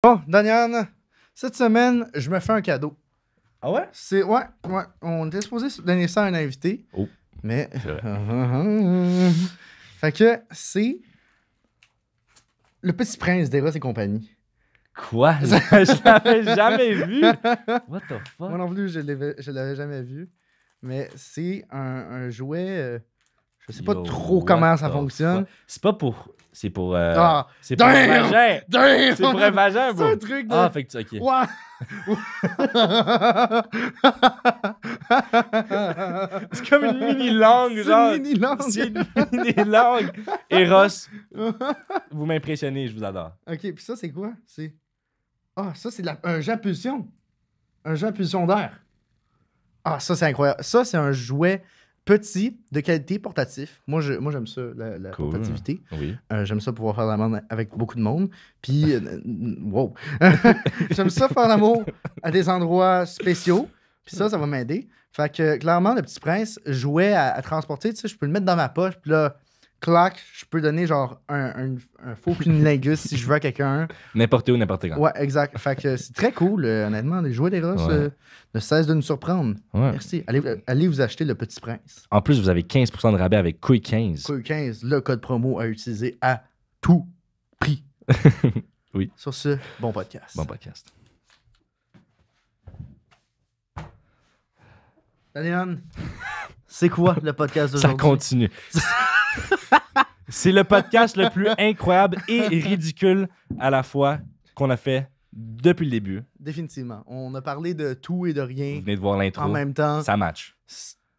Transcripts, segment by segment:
Bon, Daniane, cette semaine, je me fais un cadeau. Ah ouais? Ouais. On était supposé donner ça à un invité. Oh. Mais. C'est vrai. Fait que c'est. Le Petit Prince d'Eros et compagnie. Quoi? Je l'avais jamais vu. What the fuck? Moi non plus, je l'avais jamais vu. Mais c'est un jouet. Je sais pas Yo, trop what comment ça the fonctionne. fuck? C'est pas pour. C'est pour. Ah, c'est pour un damn! vagin! Damn! C'est pour un vagin, C'est bro! un truc de. Ah, fait que tu. Ok. Ouais! C'est comme une mini-langue, genre. C'est une mini-langue. C'est une mini-langue. Eros, vous m'impressionnez, je vous adore. Ok, puis ça, c'est quoi? C'est. Ah, ça, c'est un jet à pulsion. Un jet à pulsion d'air. Ah, ça, c'est incroyable. Ça, c'est un jouet petit, de qualité, portatif. Moi, j'aime ça, la Cool. portativité. Oui. J'aime ça pouvoir faire l'amour avec beaucoup de monde. Puis, wow. J'aime ça faire l'amour à des endroits spéciaux. Puis ça va m'aider. Fait que, clairement, le Petit Prince, jouet à transporter, tu sais, je peux le mettre dans ma poche. Puis là, clac, je peux donner genre un faux cunilingus si je veux à quelqu'un. N'importe où, n'importe quand. Ouais, exact. Fait que c'est très cool, honnêtement. Les jouets des Ross Ouais. ne cessent de nous surprendre. Ouais. Merci. Allez vous acheter le Petit Prince. En plus, vous avez 15% de rabais avec Couille 15. Cool 15, le code promo à utiliser à tout prix. Oui. Sur ce, bon podcast. Bon podcast. Daniel, c'est quoi le podcast Ça d'aujourd'hui? continue. C'est le podcast le plus incroyable et ridicule à la fois qu'on a fait depuis le début. Définitivement. On a parlé de tout et de Vous rien venez de voir l'intro. en même temps. Ça match.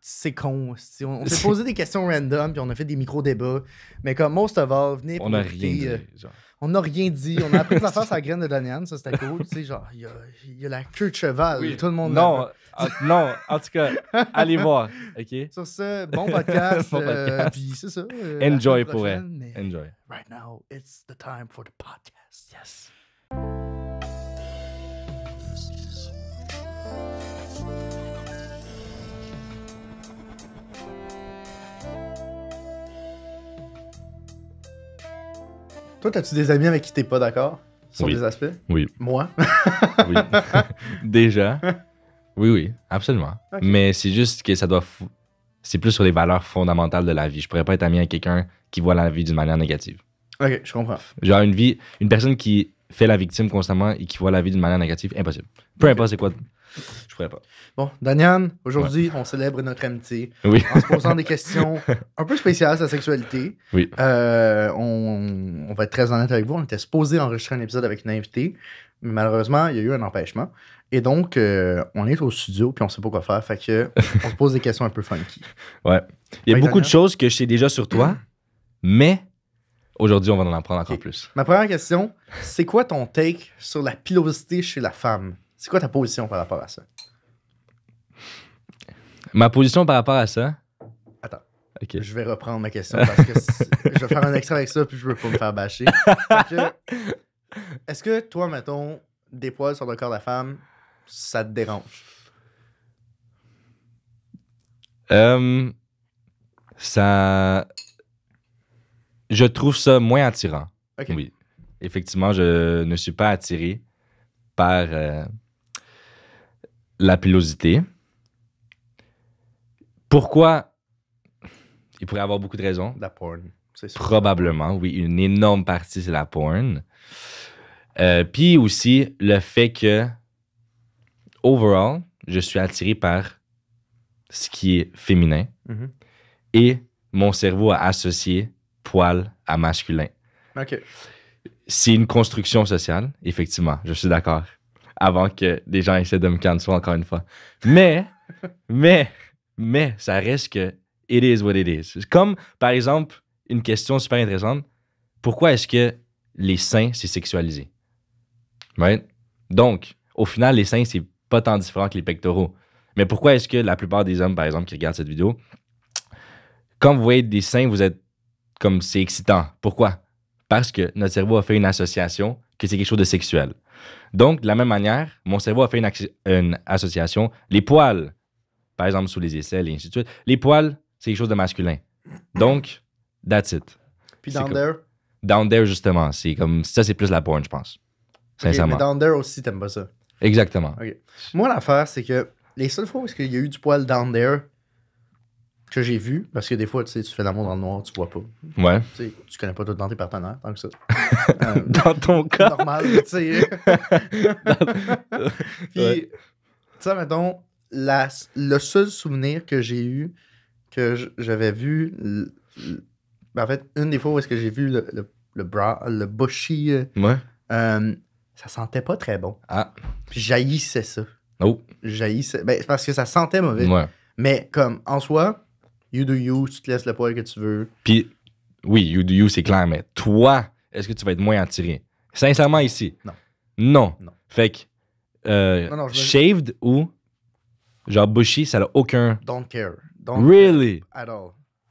C'est con. On s'est posé des questions random, puis on a fait des micro-débats. Mais comme most of all, venez On n'a écouter, rien dit. Genre. On n'a rien dit. On a appris des affaires sur la graine de Daniel. Ça, c'était cool. Tu sais, genre, il y a la queue de cheval. Oui. Tout le monde Non, l'avait. non, en tout cas, allez voir. OK? Sur ce, bon podcast. Bon podcast. Puis c'est ça. Enjoy la semaine pour elle. prochaine, mais Enjoy. Right now, it's the time for the podcast. Yes. Toi, as-tu des amis avec qui t'es pas d'accord sur Oui. des aspects? Oui. Moi? Oui. Déjà. Oui, absolument. Ok. Mais c'est juste que ça doit. C'est plus sur les valeurs fondamentales de la vie. Je pourrais pas être ami avec quelqu'un qui voit la vie d'une manière négative. Ok, je comprends. Genre une personne qui fait la victime constamment et qui voit la vie d'une manière négative, impossible. Peu importe c'est quoi, je pourrais pas. Bon, Daniel, aujourd'hui, on célèbre notre amitié Oui. en se posant des questions un peu spéciales sur la sexualité. Oui. On va être très honnête avec vous. On était supposé enregistrer un épisode avec une invitée, mais malheureusement, il y a eu un empêchement. Et donc, on est au studio puis on sait pas quoi faire. Fait que on se pose des questions un peu funky. Ouais. Il y a Ouais, beaucoup de Daniel. choses que je sais déjà sur toi, mais aujourd'hui, on va en apprendre encore Ok. plus. Ma première question, c'est quoi ton take sur la pilosité chez la femme? C'est quoi ta position par rapport à ça? Ma position par rapport à ça. Attends. OK. Je vais reprendre ma question parce que je vais faire un extrait avec ça puis je veux pas me faire bâcher. Fait que, est-ce que toi, mettons, des poils sur le corps de la femme, ça te dérange? Ça. Je trouve ça moins attirant. Ok. Oui. Effectivement, je ne suis pas attiré par la pilosité. Pourquoi? Il pourrait y avoir beaucoup de raisons. De la porn, c'est sûr. Probablement, oui. Une énorme partie, c'est la porn. Puis aussi, le fait que, overall, je suis attiré par ce qui est féminin Mhm. et mon cerveau a associé poil à masculin. Ok. C'est une construction sociale, effectivement, je suis d'accord. Avant que des gens essaient de me cancel encore une fois. Mais, ça reste que it is what it is. Comme, par exemple, une question super intéressante. Pourquoi est-ce que les seins, c'est sexualisé? Right? Donc, au final, les seins, c'est pas tant différent que les pectoraux. Mais pourquoi est-ce que la plupart des hommes, par exemple, qui regardent cette vidéo, quand vous voyez des seins, vous êtes comme c'est excitant. Pourquoi? Parce que notre cerveau a fait une association que c'est quelque chose de sexuel. Donc, de la même manière, mon cerveau a fait une association. Les poils, par exemple, sous les aisselles et ainsi de suite, les poils, c'est quelque chose de masculin. Donc, that's it. Puis C'est down comme- there, Down there, justement, c'est comme ça, c'est plus la porn, je pense. Sincèrement. Mais down there aussi, t'aimes pas ça. Exactement. Ok. Moi, l'affaire, c'est que les seules fois où il y a eu du poil down there que j'ai vu, parce que des fois, tu sais, tu fais l'amour dans le noir, tu vois pas. Ouais. Tu sais, tu connais pas tout le temps tes partenaires, tant que ça. Dans ton cas. Normal, tu sais. Puis, Ouais. tu sais, mettons, le seul souvenir que j'ai eu, que j'avais vu, ben, en fait, une des fois où est-ce que j'ai vu le bushy, Ouais. ça sentait pas très bon. Ah. Puis j'haïssais ça. Oh. J'haïssais. Ben, c'est parce que ça sentait mauvais. Ouais. Mais comme, en soi, you do you, tu te laisses le poil que tu veux. Puis, oui, you do you, c'est clair, mais toi, est-ce que tu vas être moins attiré? Sincèrement, ici. Non. Non. Non. Fait que, Non, je me- shaved ou genre bushy, ça n'a aucun. Don't care. Don't Really? care at all.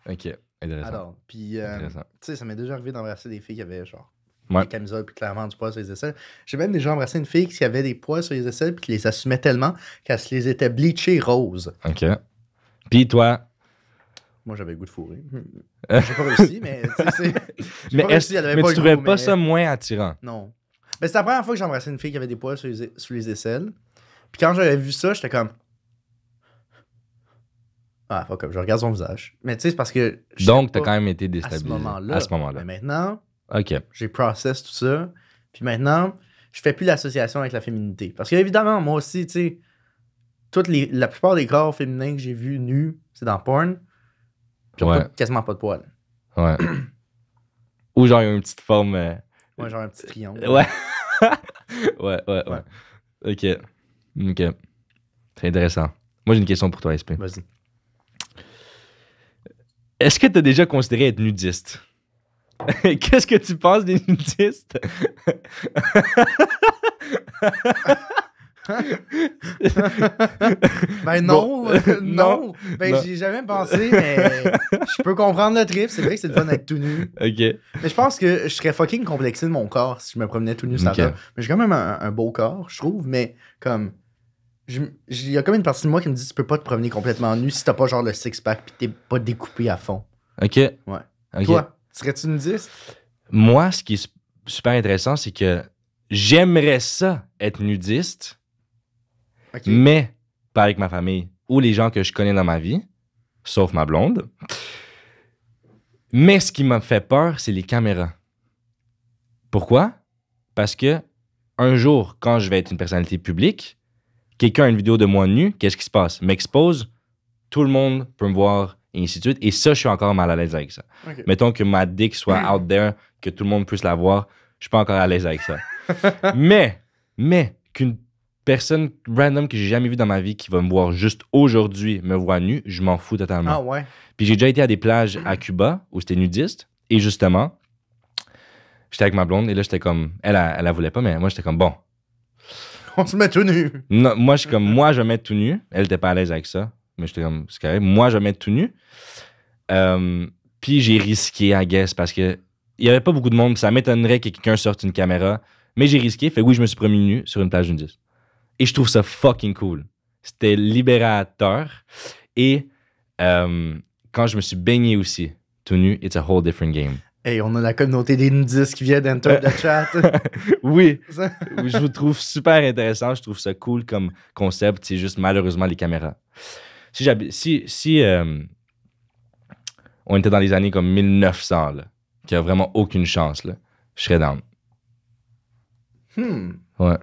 Ok, At intéressant. all. Puis, Intéressant. tu sais, ça m'est déjà arrivé d'embrasser des filles qui avaient genre Ouais. des camisoles puis clairement du poil sur les aisselles. J'ai même déjà embrassé une fille qui avait des poils sur les aisselles puis qui les assumait tellement qu'elle se les était bleachées roses. Ok. Puis toi, Moi, j'avais le goût de fourrer. J'ai pas réussi, mais tu sais, j'ai mais, pas réussi, elle avait mais pas tu le trouvais goût, pas mais- ça moins attirant? Non. Mais c'était la première fois que j'ai embrassé une fille qui avait des poils sur les aisselles. Puis quand j'avais vu ça, j'étais comme... Ah, fuck up, je regarde son visage. Mais tu sais, c'est parce que... je Donc, sais t'as pas quand même été à ce déstabilisé. moment-là. À ce moment-là. Mais maintenant, Ok. j'ai process tout ça. Puis maintenant, je fais plus l'association avec la féminité. Parce que évidemment, moi aussi, tu sais, la plupart des corps féminins que j'ai vus nus, c'est dans porn. Puis Ouais. quasiment pas de poils. Ouais. Ou genre, il y a une petite forme. Moi, genre un petit triangle. Ouais. ouais. Ok. Ok. Très intéressant. Moi, j'ai une question pour toi, SP. Vas-y. Est-ce que tu as déjà considéré être nudiste? Qu'est-ce que tu penses des nudistes? Ben non, Bon, non. Ben non. j'y ai jamais pensé, mais je peux comprendre le trip. C'est vrai que c'est le fun d'être tout nu. Ok. Mais je pense que je serais fucking complexé de mon corps si je me promenais tout nu sur la Ok. table. Mais j'ai quand même un beau corps, je trouve, mais comme... Il y a comme une partie de moi qui me dit tu peux pas te promener complètement nu si t'as pas genre le six-pack pis t'es pas découpé à fond. Ok. Ouais. Ok. Toi, serais-tu nudiste? Moi, ce qui est super intéressant, c'est que j'aimerais ça être nudiste, Ok. mais pas avec ma famille ou les gens que je connais dans ma vie, sauf ma blonde. Mais ce qui m'a fait peur, c'est les caméras. Pourquoi? Parce que un jour, quand je vais être une personnalité publique, quelqu'un a une vidéo de moi nu, qu'est-ce qui se passe? M'expose, tout le monde peut me voir, et ainsi de suite. Et ça, je suis encore mal à l'aise avec ça. Ok. Mettons que ma dick soit out there, que tout le monde puisse la voir, je suis pas encore à l'aise avec ça. mais qu'une personne random que j'ai jamais vue dans ma vie qui va me voir juste aujourd'hui me voit nu, je m'en fous totalement. Ah ouais. Puis j'ai déjà été à des plages à Cuba où c'était nudiste. Et justement, j'étais avec ma blonde et là, j'étais comme... Elle la voulait pas, mais moi, j'étais comme, bon. On se met tout nu. Non, moi, je suis comme, moi, je vais mettre tout nu. Elle était pas à l'aise avec ça. Mais j'étais comme, c'est correct. Moi, je vais mettre tout nu. Puis j'ai risqué, I guess, parce que il y avait pas beaucoup de monde. Ça m'étonnerait que quelqu'un sorte une caméra. Mais j'ai risqué. Fait que oui, je me suis promis nu sur une plage nudiste. Et je trouve ça fucking cool. C'était libérateur. Et quand je me suis baigné aussi, tout nu, it's a whole different game. Hey, on a la communauté des nudistes qui vient d'enter the chat. Oui, Ça- je vous trouve super intéressant. Je trouve ça cool comme concept. C'est juste malheureusement les caméras. Si on était dans les années comme 1900, là, qu'il n'y a vraiment aucune chance, là, je serais down. Ouais.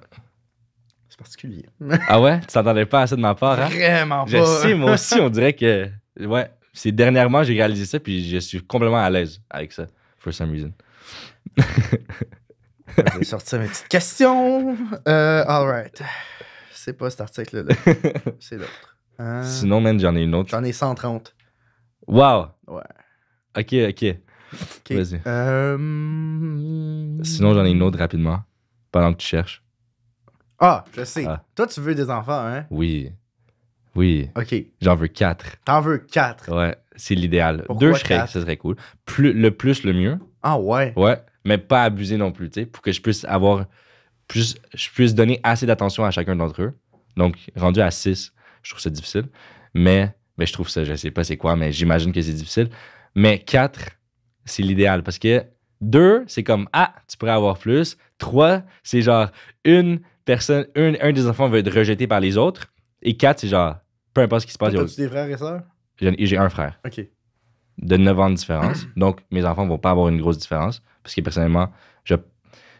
C'est particulier. Ah ouais? Tu t'entendais pas assez de ma part, hein? Vraiment pas. Je sais, moi aussi, on dirait que... Ouais, c'est dernièrement, j'ai réalisé ça, puis je suis complètement à l'aise avec ça, for some reason. Je vais sortir mes petites questions. Alright. C'est pas cet article-là. C'est l'autre. Sinon, man, j'en ai une autre. J'en ai 130. Wow! Ouais. OK. Ok. Vas-y. Sinon, j'en ai une autre rapidement, pendant que tu cherches. Ah, je sais. Ah. Toi, tu veux des enfants, hein? Oui. Ok. J'en veux 4. T'en veux 4. Ouais, c'est l'idéal. Pourquoi 2, quatre? ça serait cool. Le plus, le mieux. Ah ouais. Ouais, mais pas abuser non plus, tu sais, pour que je puisse avoir je puisse donner assez d'attention à chacun d'entre eux. Donc, rendu à 6, je trouve ça difficile. Mais je trouve ça, je sais pas c'est quoi, mais j'imagine que c'est difficile. Mais 4, c'est l'idéal parce que 2, c'est comme, tu pourrais avoir plus. 3, c'est genre, un des enfants va être rejeté par les autres. Et 4, c'est genre, peu importe ce qui se passe. As-tu des frères et sœurs? J'ai un frère OK. de 9 ans de différence. Donc, mes enfants vont pas avoir une grosse différence. Parce que personnellement,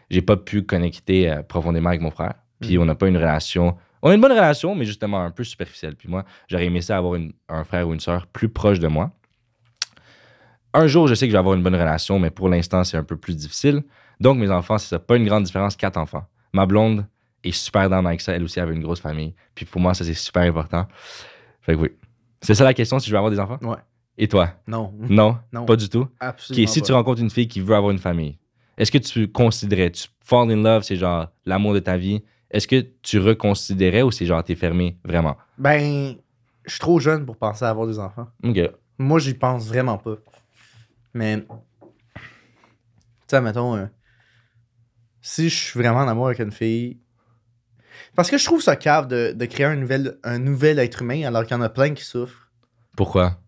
j'ai pas pu connecter profondément avec mon frère. Puis on n'a pas une relation. On a une bonne relation, mais justement un peu superficielle. Puis moi, j'aurais aimé ça avoir un frère ou une sœur plus proche de moi. Un jour, je sais que je vais avoir une bonne relation, mais pour l'instant, c'est un peu plus difficile. Donc, mes enfants, c'est ça. Pas une grande différence, 4 enfants. Ma blonde est super down avec ça. Elle aussi avait une grosse famille. Puis pour moi, ça, c'est super important. Fait que oui. C'est ça la question, si je veux avoir des enfants? Ouais. Et toi? Non. Non? Non. Pas du tout? Absolument OK, si pas. tu rencontres une fille qui veut avoir une famille, est-ce que tu fall in love, c'est genre l'amour de ta vie, est-ce que tu reconsidérais ou c'est genre t'es fermé vraiment? Ben, je suis trop jeune pour penser à avoir des enfants. OK. Moi, j'y pense vraiment pas. Mais, tu sais, mettons, si je suis vraiment en amour avec une fille. Parce que je trouve ça cave de créer un nouvel être humain alors qu'il y en a plein qui souffrent. Pourquoi?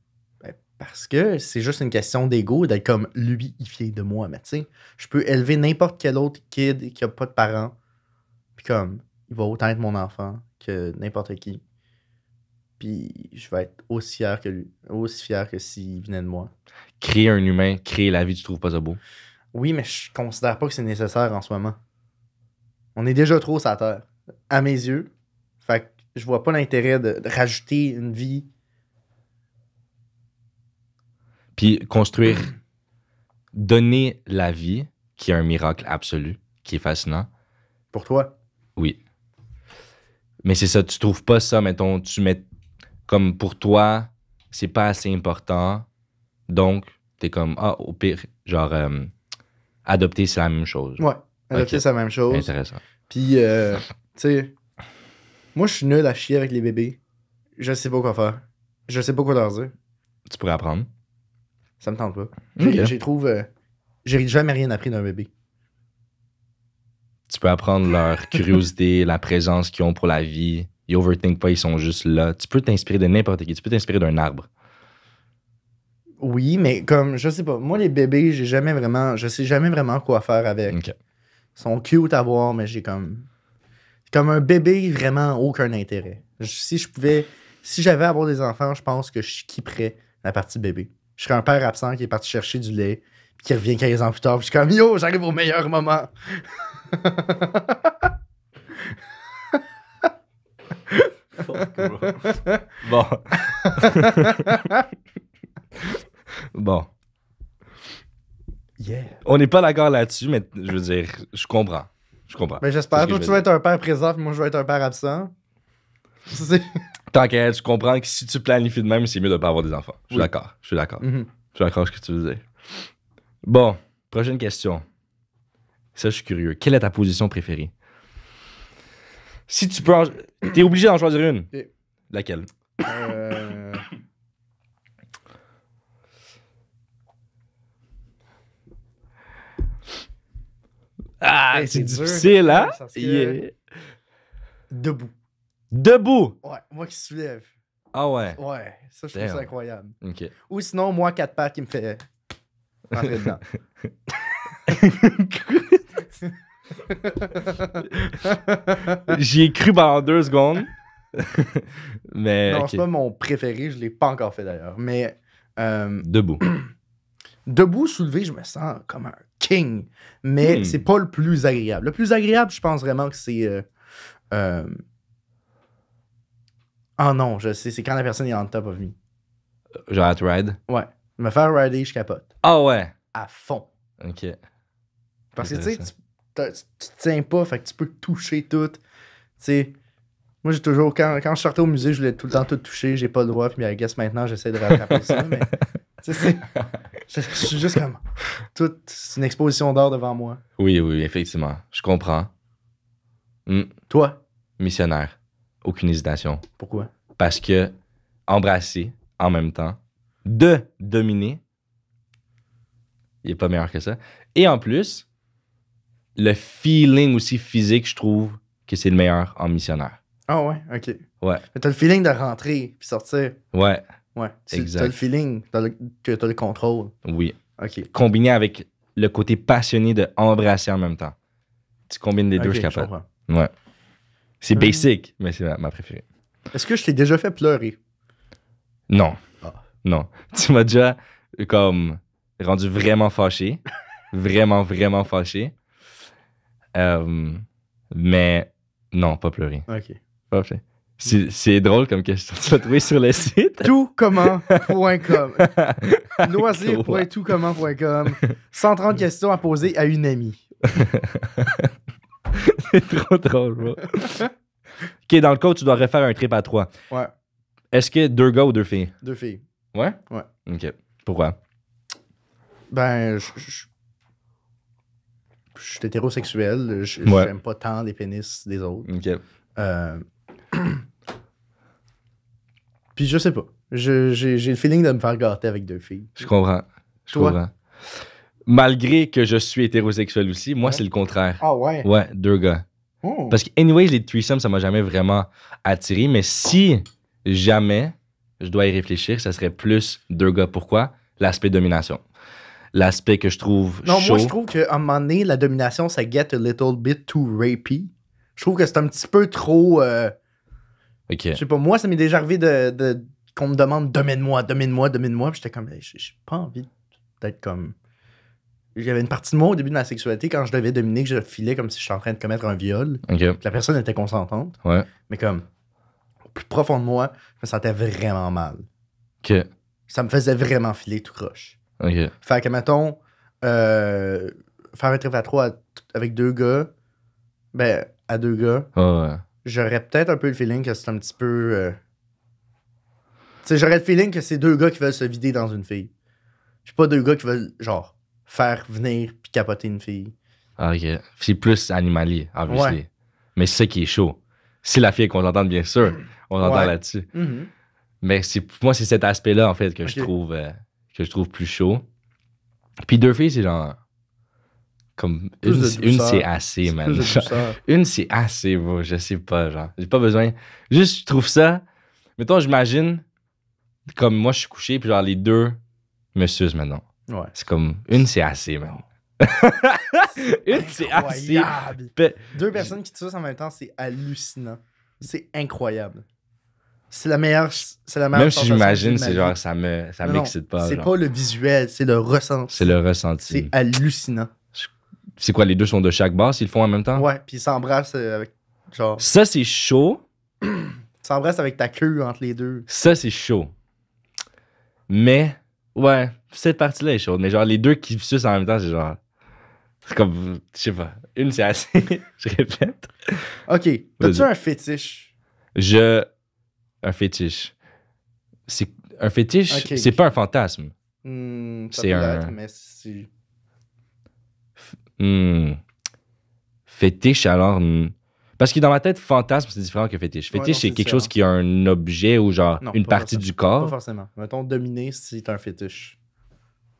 Ben, parce que c'est juste une question d'ego d'être comme lui, il fier de moi. Mais tu sais, je peux élever n'importe quel autre kid qui a pas de parents. Puis comme, il va autant être mon enfant que n'importe qui. Puis je vais être aussi fier que lui. Aussi fier que s'il venait de moi. Créer un humain, créer la vie, tu trouves pas ça beau? Oui, mais je considère pas que c'est nécessaire en ce moment. On est déjà trop sur la terre, à mes yeux. Fait que je vois pas l'intérêt de rajouter une vie. Puis construire, donner la vie, qui est un miracle absolu, qui est fascinant. Pour toi. Oui. Mais c'est ça, tu trouves pas ça, mettons, tu mets comme pour toi, c'est pas assez important. Donc, t'es comme, au pire, genre, adopter, c'est la même chose. Ouais. Adopter, Ok. c'est la même chose. Intéressant. Puis, tu sais, moi, je suis nul à chier avec les bébés. Je sais pas quoi faire. Je sais pas quoi leur dire. Tu pourrais apprendre. Ça me tente pas. Ok. J'ai jamais rien appris d'un bébé. Tu peux apprendre leur curiosité, la présence qu'ils ont pour la vie. Ils overthink pas, ils sont juste là. Tu peux t'inspirer de n'importe qui. Tu peux t'inspirer d'un arbre. Oui, mais comme, je sais pas. Moi, les bébés, je sais jamais vraiment quoi faire avec. OK. Ils sont cute à voir, mais j'ai comme un bébé, vraiment aucun intérêt. Si j'avais à avoir des enfants, je pense que je skipperais la partie bébé. Je serais un père absent qui est parti chercher du lait, puis qui revient 15 ans plus tard, puis je suis comme, yo, j'arrive au meilleur moment. Bon. Bon. Yeah. On n'est pas d'accord là-dessus, mais je veux dire, je comprends. Je comprends. Ben, j'espère. C'est ce que Toi, je tu veux vas être un père présent, puis moi, je vais être un père absent. C'est... Tant qu'à je comprends que si tu planifies de même, c'est mieux de ne pas avoir des enfants. Je suis Oui. d'accord. Je suis d'accord. Mhm. Je suis d'accord avec ce que tu veux dire. Bon, prochaine question. Ça, je suis curieux. Quelle est ta position préférée? Si tu peux T'es obligé d'en choisir une. Ok. Laquelle? Ah, Hey, c'est c'est dur, difficile, hein? parce que- Yeah. Debout. Debout! Ouais, moi qui soulève. Ah ouais. Ouais, ça, je trouve Damn. ça incroyable. OK. Ou sinon, moi, 4 pattes qui me fait rentrer dedans. J'y ai cru pendant 2 secondes. Mais, Non, OK. c'est pas mon préféré, je l'ai pas encore fait d'ailleurs. Mais Debout. debout, soulevé, je me sens comme un king. Mais c'est pas le plus agréable. Le plus agréable, je pense vraiment que c'est... Oh non, je sais, c'est quand la personne est on top of me. Genre at ride. Ouais. Me faire rider, je capote. Ah ouais. À fond. OK. Parce que tu sais, Intéressant. tu te tiens pas, fait que tu peux toucher tout. Tu sais, moi j'ai toujours, quand je sortais au musée, je voulais tout le temps tout toucher, j'ai pas le droit, puis I guess maintenant j'essaie de rattraper ça, mais tu sais, je suis juste comme, c'est une exposition d'art devant moi. Oui, oui, effectivement. Je comprends. Toi, Missionnaire. Aucune hésitation. pourquoi? Parce que embrasser en même temps, de dominer, il est pas meilleur que ça. Et en plus, le feeling aussi physique, je trouve que c'est le meilleur en missionnaire. Ah ouais, ok. Ouais. Mais t'as le feeling de rentrer puis sortir. Ouais, Ouais. Exact. T'as le feeling que t'as le contrôle. oui. Ok. Combiné avec le côté passionné de embrasser en même temps. Tu combines les deux, je suis capable. comprends. Ouais. C'est basic, mais c'est ma préférée. Est-ce que je t'ai déjà fait pleurer? Non. Ah. Non. Tu m'as déjà comme rendu vraiment fâché. Vraiment, vraiment fâché. Mais non, pas pleurer. OK. Pas pleurer. C'est drôle comme question. Tu l'as trouvé sur le site? Toutcomment.com. Loisir.toutcomment.com. 130 questions à poser à une amie. C'est trop drôle, bro. OK, dans le cas où tu dois refaire un trip à 3, Ouais. est-ce que 2 gars ou 2 filles? 2 filles. Ouais? Ouais. OK. Pourquoi? Ben, je suis hétérosexuel. Ouais. J'aime pas tant les pénis des autres. OK. Puis je sais pas. J'ai le feeling de me faire gâter avec 2 filles. Je comprends. Toi? Comprends. Malgré que je suis hétérosexuel aussi, moi, Ouais. c'est le contraire. Ah ouais? Ouais, 2 gars. Oh. Parce que, anyways, les threesomes, ça m'a jamais vraiment attiré. Mais si jamais je dois y réfléchir, ça serait plus 2 gars. Pourquoi? L'aspect domination. L'aspect que je trouve Non, chaud. moi, je trouve qu'à un moment donné, la domination, ça get a little bit too rapey. Je trouve que c'est un petit peu trop... OK. Je sais pas, moi, ça m'est déjà arrivé qu'on me demande domine-moi. Puis j'étais comme, j'ai pas envie d'être comme. J'avais une partie de moi au début de ma sexualité quand je devais dominer, que je filais comme si j'étais en train de commettre un viol. OK. Que la personne était consentante. Ouais. Mais comme, au plus profond de moi, je me sentais vraiment mal. OK. Ça me faisait vraiment filer tout croche. OK. Fait que, mettons, faire un trip à 3 avec 2 gars, ben, à 2 gars, Ouais. j'aurais peut-être un peu le feeling que c'est un petit peu. Tu sais, j'aurais le feeling que c'est 2 gars qui veulent se vider dans une fille. Puis pas 2 gars qui veulent, genre, faire venir puis capoter une fille. Ah, OK. C'est plus animalier, obviously. Ouais. Mais c'est ça qui est chaud. Si la fille est consentante, bien sûr, on entend Ouais. là-dessus. Mhm. Mais moi, c'est cet aspect-là, en fait, que je trouve plus chaud. Puis 2 filles, c'est genre... Comme Plus de une douceur. c'est assez, C'est man. plus de Genre, douceur. une, c'est assez, bro. Je sais pas, genre. J'ai pas besoin. Juste, je trouve ça... Mettons, j'imagine... Comme moi, je suis couché, puis genre, les 2 me sucent maintenant. Ouais. C'est comme... Une, c'est assez, man. Une, c'est assez. Incroyable. Pe- 2 personnes qui te sucent en même temps, c'est hallucinant. C'est incroyable. C'est la meilleure. Même si sensation j'imagine, de c'est ma genre, vie. ça Non, m'excite pas. C'est genre. pas le visuel, c'est le ressenti. C'est le ressenti. C'est hallucinant. C'est quoi, les 2 sont de chaque base, ils le font en même temps? Ouais, puis ils s'embrassent avec. Genre, Ça, c'est chaud. ils s'embrassent avec ta queue entre les 2. Ça, c'est chaud. Mais, ouais, cette partie-là est chaude. Mais genre, les 2 qui sucent en même temps, c'est genre... C'est comme, je sais pas. Une, c'est assez. Je répète. Ok. T'as-tu Vas-y. un fétiche? Un fétiche. C'est... Un fétiche, Ok. c'est pas un fantasme. Ça C'est peut un- l'être, mais c'est. Fétiche, alors... Parce que dans ma tête, fantasme, c'est différent que fétiche. Ouais, Fétiche, non, c'est c'est quelque chose qui a un objet ou genre Non, une pas partie du Pas corps. forcément. Mettons, dominer, c'est un fétiche.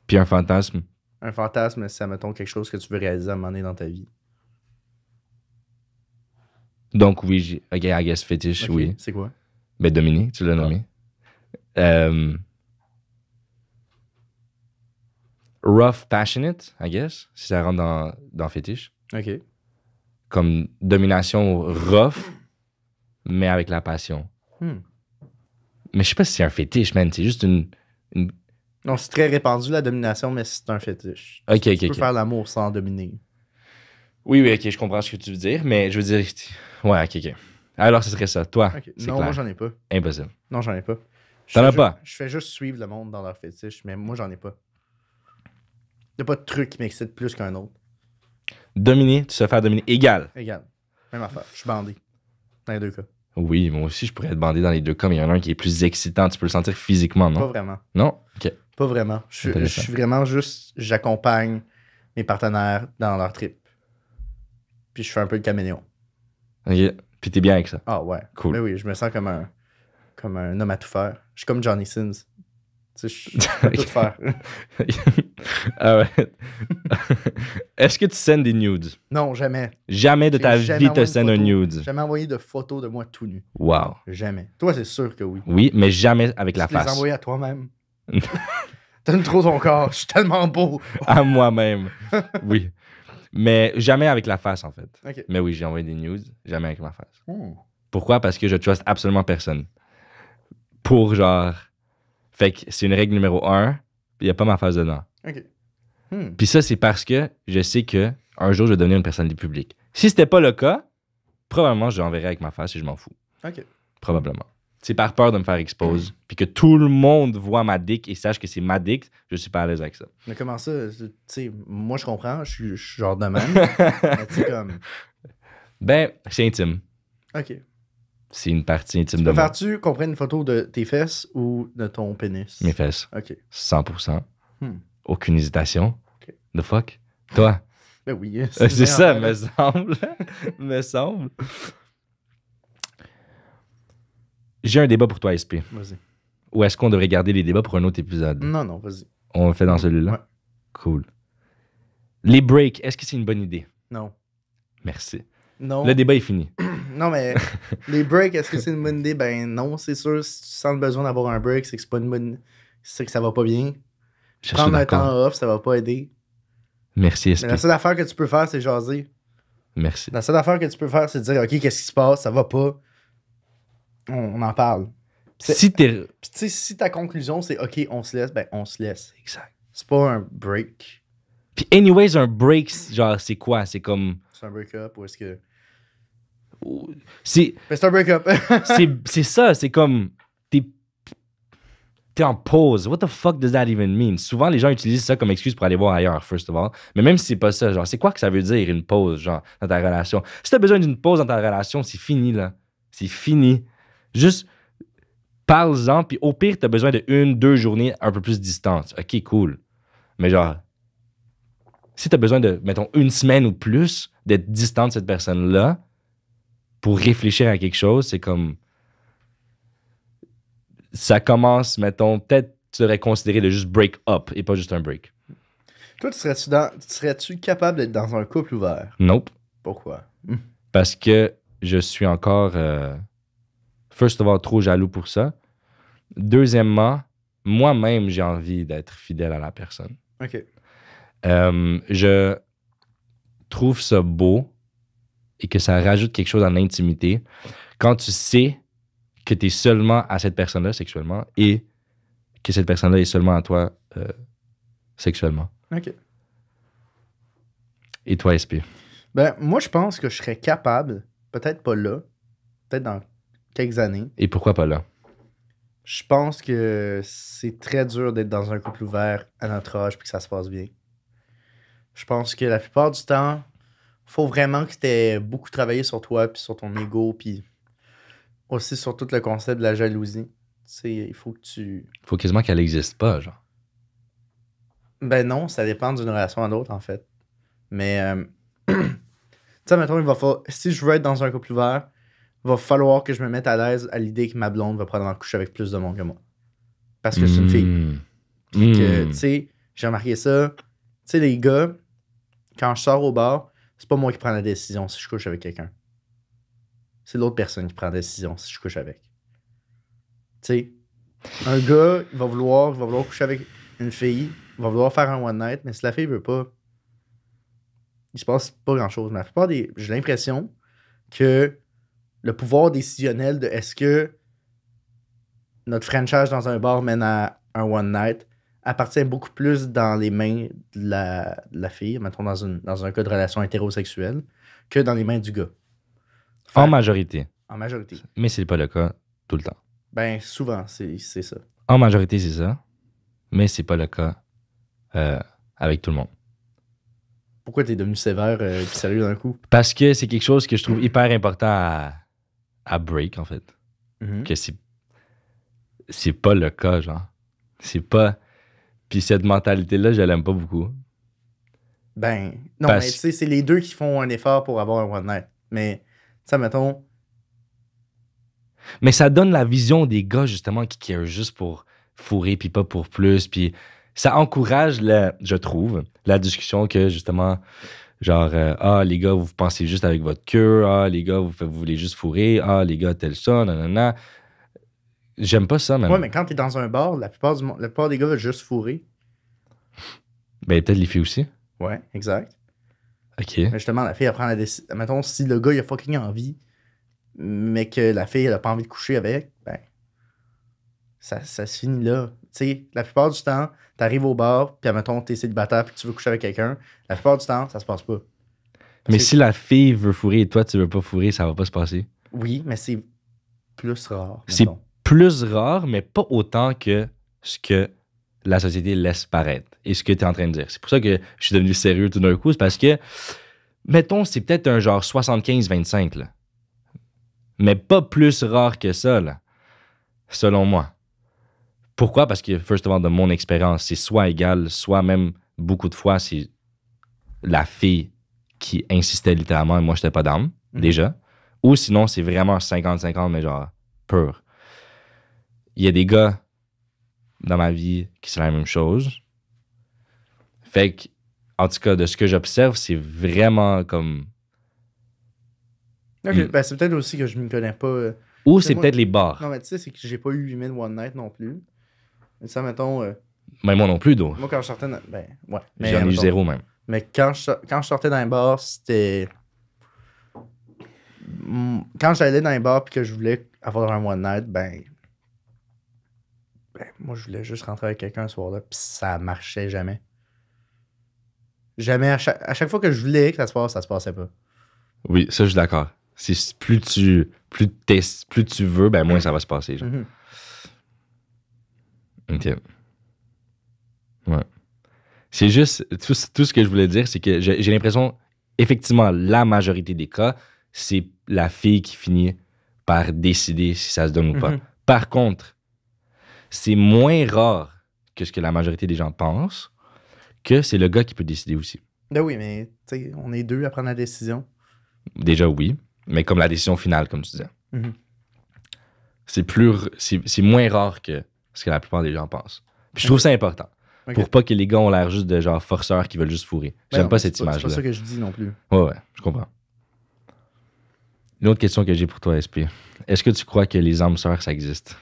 Puis un fantasme. Un fantasme, c'est, mettons, quelque chose que tu veux réaliser à un moment donné dans ta vie. Donc oui, OK, I guess fétiche, Ok, oui. C'est quoi? Ben Dominique, tu l'as nommé. Rough passionate, I guess, si ça rentre dans fétiche. Ok. Comme domination rough, mais avec la passion. Hmm. Mais je sais pas si c'est un fétiche, man. C'est juste une... Non, c'est très répandu la domination, mais c'est un fétiche. OK, Tu OK, peux OK. faire l'amour sans dominer. Oui, oui, OK, je comprends ce que tu veux dire, mais je veux dire... Ouais, OK, OK. Alors, ce serait ça. Toi, Ok. c'est Non, clair. moi j'en ai pas. Impossible. Non, j'en ai pas. T'en as pas? Je fais juste suivre le monde dans leur fétiche, mais moi j'en ai pas. Y a pas de truc qui m'excite plus qu'un autre. Dominer, tu sais faire dominer. Égal. Égal. Même affaire. Je suis bandé. Dans les 2 cas. Oui, moi aussi, je pourrais être bandé dans les 2 cas, mais il y en a un qui est plus excitant. Tu peux le sentir physiquement, Pas non? vraiment. Non? OK. Pas vraiment. Je Intéressant. suis vraiment juste. J'accompagne mes partenaires dans leur trip. Puis je fais un peu le caméléon. OK. Puis t'es bien avec ça. Ah ouais. Cool. Mais oui, je me sens comme un homme à tout faire. Je suis comme Johnny Sins. Tu sais, je peux tout faire. Ah ouais. Est-ce que tu scènes des nudes? Non, jamais. Jamais de J'ai ta jamais vie te envoyé scènes une un photo. nude. Jamais envoyé de photos de moi tout nu. Wow. Jamais. Toi, c'est sûr que oui. Oui, mais jamais avec la Tu te les face. envoyer à toi-même. T'aimes trop ton corps, je suis tellement beau. À moi-même. Oui. Mais jamais avec la face, en fait. OK. Mais oui, j'ai envoyé des news, jamais avec ma face. Hmm. Pourquoi? Parce que je trust absolument personne. Pour genre... Fait que c'est une règle numéro 1, il n'y a pas ma face dedans. OK. Hmm. Puis ça, c'est parce que je sais que un jour, je vais devenir une personnalité publique. Si c'était pas le cas, probablement, je l'enverrais avec ma face et je m'en fous. OK. Probablement. C'est par peur de me faire expose, puis que tout le monde voit ma dick et sache que c'est ma dick, je suis pas à l'aise avec ça. Mais comment ça? Tu sais, moi, je comprends, je suis genre de même. Mais tu sais, comme... Ben, c'est intime. OK. C'est une partie intime de moi. Préfères-tu qu'on prenne une photo de tes fesses ou de ton pénis? Mes fesses. OK. 100%. Hmm. Aucune hésitation. Ok. The fuck? Toi? Ben oui. C'est ça, meilleur. me semble. Me semble. J'ai un débat pour toi, SP. Vas-y. Ou est-ce qu'on devrait garder les débats pour un autre épisode? Non, vas-y. On le fait dans celui-là? Ouais. Cool. Les breaks, est-ce que c'est une bonne idée? Non. Merci. Non. Le débat est fini. Non, mais les breaks, est-ce que c'est une bonne idée? Ben non, c'est sûr. Si tu sens le besoin d'avoir un break, c'est que c'est pas une bonne... C'est que ça va pas bien. Je suis Prendre un d'accord. temps off, ça va pas aider. Merci, Mais SP. la seule affaire que tu peux faire, c'est jaser. Merci. La seule affaire que tu peux faire, c'est dire, OK, qu'est-ce qui se passe? Ça va pas. On en parle. C'est- Si t'es... Puis tu sais, si ta conclusion, c'est OK, on se laisse, ben on se laisse. Exact. C'est pas un break. Puis anyways, un break, genre, c'est quoi? C'est comme... C'est un break-up ou est-ce que... C'est... Ben, c'est un break-up. c'est ça, c'est comme t'es en pause. What the fuck does that even mean? Souvent, les gens utilisent ça comme excuse pour aller voir ailleurs, first of all. Mais même si c'est pas ça, genre, c'est quoi que ça veut dire une pause, genre, dans ta relation? Si t'as besoin d'une pause dans ta relation, c'est fini, là. C'est fini. Juste parle-en, puis au pire, t'as besoin de 1-2 journées un peu plus distantes. OK, cool. Mais genre, si t'as besoin de, mettons, 1 semaine ou plus d'être distant de cette personne-là pour réfléchir à quelque chose, c'est comme... Ça commence, mettons, peut-être tu devrais considérer de juste break up et pas juste un break. Toi, serais-tu capable d'être dans un couple ouvert? Nope. Pourquoi? Parce que je suis encore, first of all, trop jaloux pour ça. Deuxièmement, moi-même, j'ai envie d'être fidèle à la personne. OK. Je trouve ça beau et que ça rajoute quelque chose en intimité quand tu sais que tu es seulement à cette personne-là sexuellement et que cette personne-là est seulement à toi sexuellement. OK. Et toi, SP? Ben, moi, je pense que je serais capable, peut-être pas là, peut-être dans quelques années. Et pourquoi pas là? Je pense que c'est très dur d'être dans un couple ouvert à notre âge puis que ça se passe bien. Je pense que la plupart du temps, faut vraiment que tu aies beaucoup travaillé sur toi puis sur ton ego puis aussi sur tout le concept de la jalousie. Tu sais, il faut que tu... Faut quasiment qu'elle n'existe pas, genre. Ben non, ça dépend d'une relation à l'autre, en fait. Mais, tu sais, mettons, si je veux être dans un couple ouvert, il va falloir que je me mette à l'aise à l'idée que ma blonde va probablement coucher avec plus de monde que moi. Parce que c'est une fille. Puis que, tu sais, j'ai remarqué ça. Tu sais, les gars, quand je sors au bar, c'est pas moi qui prends la décision si je couche avec quelqu'un. C'est l'autre personne qui prend la décision si je couche avec. Tu sais, un gars, il va vouloir coucher avec une fille, il va vouloir faire un one night, mais si la fille veut pas, il se passe pas grand-chose. Mais la plupart j'ai l'impression que le pouvoir décisionnel de est-ce que notre franchise dans un bar mène à un one night appartient beaucoup plus dans les mains de la fille, mettons dans un cas de relation hétérosexuelle, que dans les mains du gars. En majorité. En majorité. Mais c'est pas le cas tout le temps. Ben, souvent, c'est ça. En majorité, c'est ça. Mais c'est pas le cas avec tout le monde. Pourquoi t'es devenu sévère et sérieux d'un coup? Parce que c'est quelque chose que je trouve hyper important à break, en fait. Mhm. Que c'est pas le cas, genre. C'est pas... Puis cette mentalité-là, je l'aime pas beaucoup. Ben, non, Parce- mais tu sais, c'est les deux qui font un effort pour avoir un one night. Mais, ça, mettons, Mais ça donne la vision des gars, justement, qui care juste pour fourrer, puis pas pour plus. Puis ça encourage, je trouve, la discussion que, justement, genre, les gars, vous pensez juste avec votre queue. Les gars, vous voulez juste fourrer. Les gars, tel ça, nanana. J'aime pas ça, man. ouais, mais quand t'es dans un bar, la plupart des gars veulent juste fourrer. Ben, peut-être les filles aussi. Ouais, exact. OK. Mais justement, la fille, elle prend la décision. Mettons, si le gars, il a fucking envie, mais que la fille, elle a pas envie de coucher avec, ben, ça se finit là. Tu sais, la plupart du temps, t'arrives au bar, puis mettons, t'es célibataire, puis tu veux coucher avec quelqu'un, la plupart du temps, ça se passe pas. Parce Mais que- si la fille veut fourrer et toi, tu veux pas fourrer, ça va pas se passer. Oui, mais c'est plus rare. C'est mettons. plus rare, mais pas autant que ce que la société laisse paraître et ce que tu es en train de dire. C'est pour ça que je suis devenu sérieux tout d'un coup. C'est parce que, mettons, c'est peut-être un genre 75-25, là. Mais pas plus rare que ça, là, selon moi. Pourquoi? Parce que, first of all, de mon expérience, c'est soit égal, soit même beaucoup de fois, c'est la fille qui insistait littéralement et moi, j'étais pas d'âme, déjà. Ou sinon, c'est vraiment 50-50, mais genre pur. Il y a des gars dans ma vie qui c'est la même chose. Fait que, en tout cas, de ce que j'observe, c'est vraiment comme. Ok, ben c'est peut-être aussi que je m'y connais pas. Ou C'est c'est moi- peut-être les bars. Non, mais tu sais, c'est que j'ai pas eu 8000 One Night non plus. Mais ça, mettons, Mais moi non plus, d'eau. moi, quand je sortais. Ben, ouais. Mais, J'en ai eu mettons, zéro même. Mais quand je sortais d'un bar, c'était. Quand j'allais dans un bar et que je voulais avoir un One Night, ben, moi, je voulais juste rentrer avec quelqu'un ce soir-là, puis ça marchait jamais. Jamais, à chaque fois que je voulais que ça se passait pas. Oui, ça, je suis d'accord. C'est plus tu veux, ben moins ça va se passer. Genre. Mhm. OK. Ouais. C'est juste, tout ce que je voulais dire, c'est que j'ai l'impression, effectivement, la majorité des cas, c'est la fille qui finit par décider si ça se donne ou pas. Mhm. Par contre, c'est moins rare que ce que la majorité des gens pensent que c'est le gars qui peut décider aussi. Ben oui, mais tu sais, on est deux à prendre la décision. Déjà, oui, mais comme la décision finale, comme tu disais. Mhm. C'est moins rare que ce que la plupart des gens pensent. Puis je trouve ça important. Ok. Pour pas que les gars ont l'air juste de genre forceurs qui veulent juste fourrer. Ben J'aime non, pas c'est cette C'est image-là. pas ça que je dis non plus. Ouais, je comprends. Une autre question que j'ai pour toi, SP. Est-ce que tu crois que les âmes sœurs, ça existe?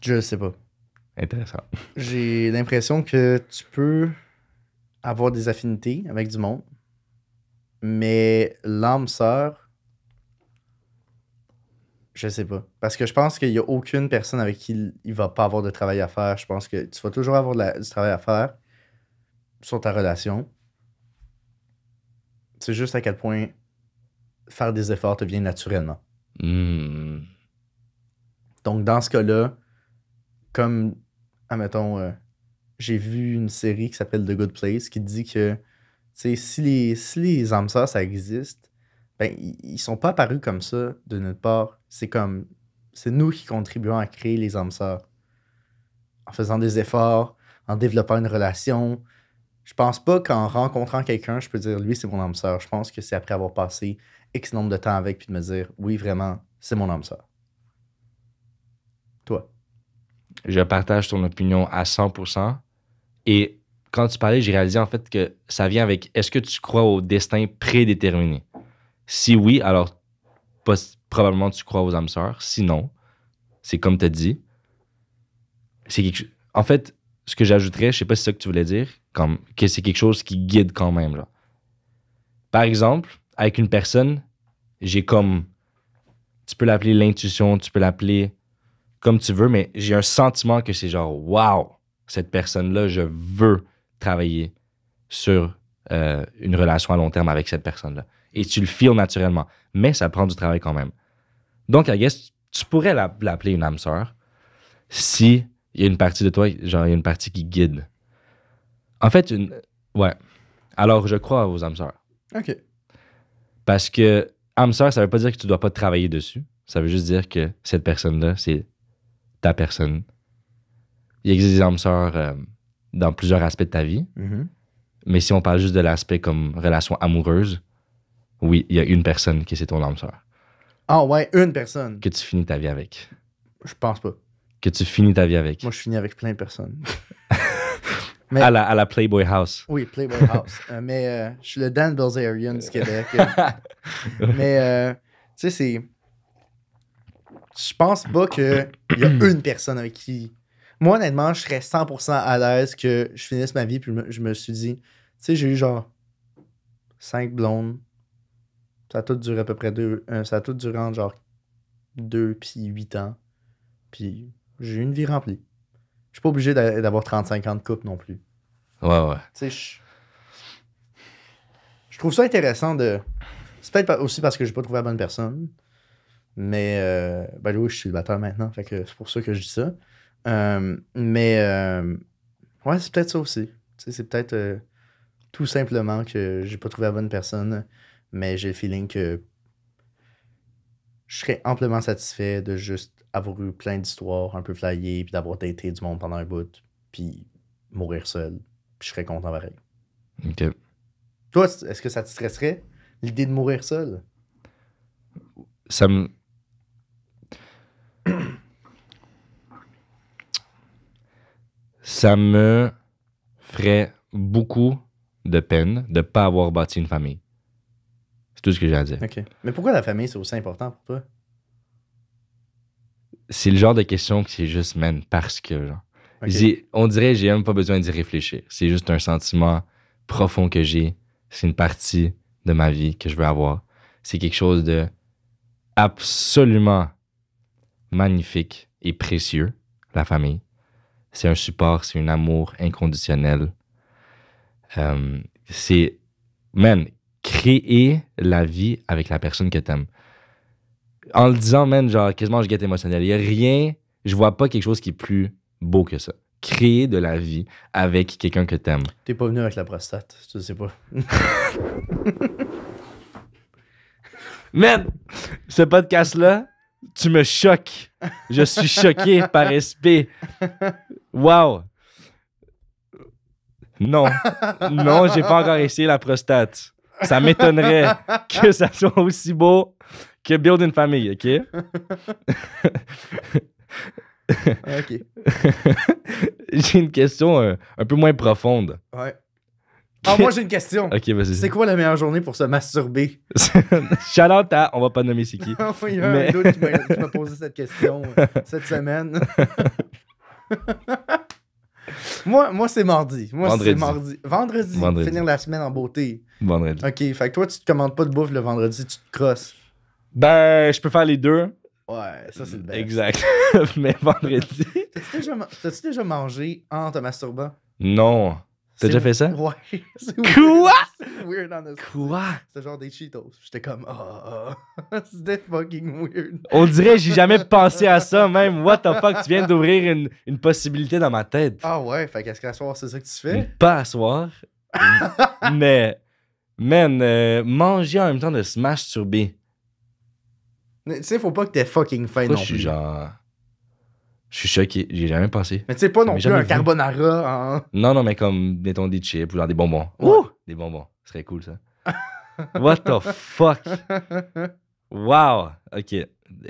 Je sais pas. Intéressant. J'ai l'impression que tu peux avoir des affinités avec du monde, mais l'âme sœur, je sais pas. Parce que je pense qu'il y a aucune personne avec qui il va pas avoir de travail à faire. Je pense que tu vas toujours avoir du travail à faire sur ta relation. C'est juste à quel point faire des efforts te vient naturellement. Hmm. Donc, dans ce cas-là, comme, admettons, j'ai vu une série qui s'appelle The Good Place qui dit que, tu sais, si les âmes sœurs, ça existe, ben, ils sont pas apparus comme ça de notre part. C'est nous qui contribuons à créer les âmes sœurs. En faisant des efforts, en développant une relation. Je pense pas qu'en rencontrant quelqu'un, je peux dire, lui, c'est mon âme sœur. Je pense que c'est après avoir passé X nombre de temps avec puis de me dire, oui, vraiment, c'est mon âme sœur. Toi. Je partage ton opinion à 100%. Et quand tu parlais, j'ai réalisé en fait que ça vient avec est-ce que tu crois au destin prédéterminé? Si oui, alors probablement tu crois aux âmes sœurs. Sinon, c'est comme tu as dit. En fait, ce que j'ajouterais, je sais pas si c'est ça que tu voulais dire, comme que c'est quelque chose qui guide quand même. Là. Par exemple, avec une personne, j'ai comme. Tu peux l'appeler l'intuition, tu peux l'appeler comme tu veux, mais j'ai un sentiment que c'est genre, wow, cette personne-là, je veux travailler sur une relation à long terme avec cette personne-là. Et tu le feels naturellement. Mais ça prend du travail quand même. Donc, I guess, tu pourrais l'appeler une âme sœur si il y a une partie de toi, genre, il y a une partie qui guide. En fait, ouais. Alors, je crois aux âmes sœurs. OK. Parce que âme sœur, ça veut pas dire que tu dois pas travailler dessus. Ça veut juste dire que cette personne-là, c'est ta personne. Il existe des âmes sœurs dans plusieurs aspects de ta vie. Mm-hmm. Mais si on parle juste de l'aspect comme relation amoureuse, oui, il y a une personne qui c'est ton âme sœur. Ah ouais, une personne. Que tu finis ta vie avec. Je pense pas. Que tu finis ta vie avec. Moi, je finis avec plein de personnes. Mais- à la Playboy House. Oui, Playboy House. Mais je suis le Dan Bilzerian du Québec. Mais, tu sais, c'est... Je pense pas qu'il y a une personne avec qui... Moi, honnêtement, je serais 100% à l'aise que je finisse ma vie, puis je me suis dit, tu sais, j'ai eu genre 5 blondes. Ça a tout duré à peu près ça a tout duré entre genre 2 puis 8 ans. Puis j'ai eu une vie remplie. Je suis pas obligé d'avoir 35 ans de couple non plus. Ouais. Tu sais, je trouve ça intéressant de... C'est peut-être aussi parce que j'ai pas trouvé la bonne personne. Mais, ben oui, je suis célibataire maintenant, fait que c'est pour ça que je dis ça. Ouais, c'est peut-être ça aussi. Tu sais, c'est peut-être tout simplement que j'ai pas trouvé la bonne personne, mais j'ai le feeling que je serais amplement satisfait de juste avoir eu plein d'histoires un peu flyées, puis d'avoir daté du monde pendant un bout, puis mourir seul, puis je serais content pareil. OK. Toi, est-ce que ça te stresserait, l'idée de mourir seul? Ça me... Ça me ferait beaucoup de peine de ne pas avoir bâti une famille. C'est tout ce que j'ai à dire. OK. Mais pourquoi la famille, c'est aussi important pour toi? C'est le genre de question que c'est juste, man, parce que, genre. Okay. On dirait que j'ai même pas besoin d'y réfléchir. C'est juste un sentiment profond que j'ai. C'est une partie de ma vie que je veux avoir. C'est quelque chose de absolument magnifique et précieux, la famille. C'est un support, c'est un amour inconditionnel. C'est, man, créer la vie avec la personne que t'aimes. En le disant, man, genre, quasiment je guette émotionnel. Il y a rien, je vois pas quelque chose qui est plus beau que ça. Créer de la vie avec quelqu'un que t'aimes. T'es pas venu avec la prostate, je sais pas. Man, ce podcast-là, tu me choques. Je suis choqué par respect. Wow. Non. Non, j'ai pas encore essayé la prostate. Ça m'étonnerait que ça soit aussi beau que build une famille, OK? OK. J'ai une question un peu moins profonde. Ouais. Ah, moi, j'ai une question. OK, vas-y. C'est quoi la meilleure journée pour se masturber? Shout-out à... On va pas nommer c'est qui. Il y a un autre qui m'a posé cette question cette semaine. Moi, c'est mardi. Vendredi. Finir la semaine en beauté. Vendredi. OK, fait que toi, tu te commandes pas de bouffe le vendredi, tu te crosses. Ben, je peux faire les deux. Ouais, ça, c'est le best. Exact. Mais vendredi... T'as-tu déjà mangé en te masturbant? Non. T'as déjà fait ça? Ouais. C'est Quoi? C'est weird, honestly. Quoi? C'était genre des Cheetos. J'étais comme, c'était fucking weird. On dirait que j'ai jamais pensé à ça, même. What the fuck? Tu viens d'ouvrir une possibilité dans ma tête. Ah ouais, fait qu'à ce qu'à soir, c'est ça que tu fais? Pas à soir. Mais, man, manger en même temps de se masturber. Tu sais, faut pas que t'aies fucking faim non Je suis plus. genre... Je suis choqué. J'ai jamais pensé. Mais tu sais, pas Ça non m'est plus jamais un vu. carbonara. Hein? Non, mais comme, mettons, des chips ou genre des bonbons. Ouais. Ouh! Des bonbons. Ce serait cool, ça. What the fuck? Wow! OK.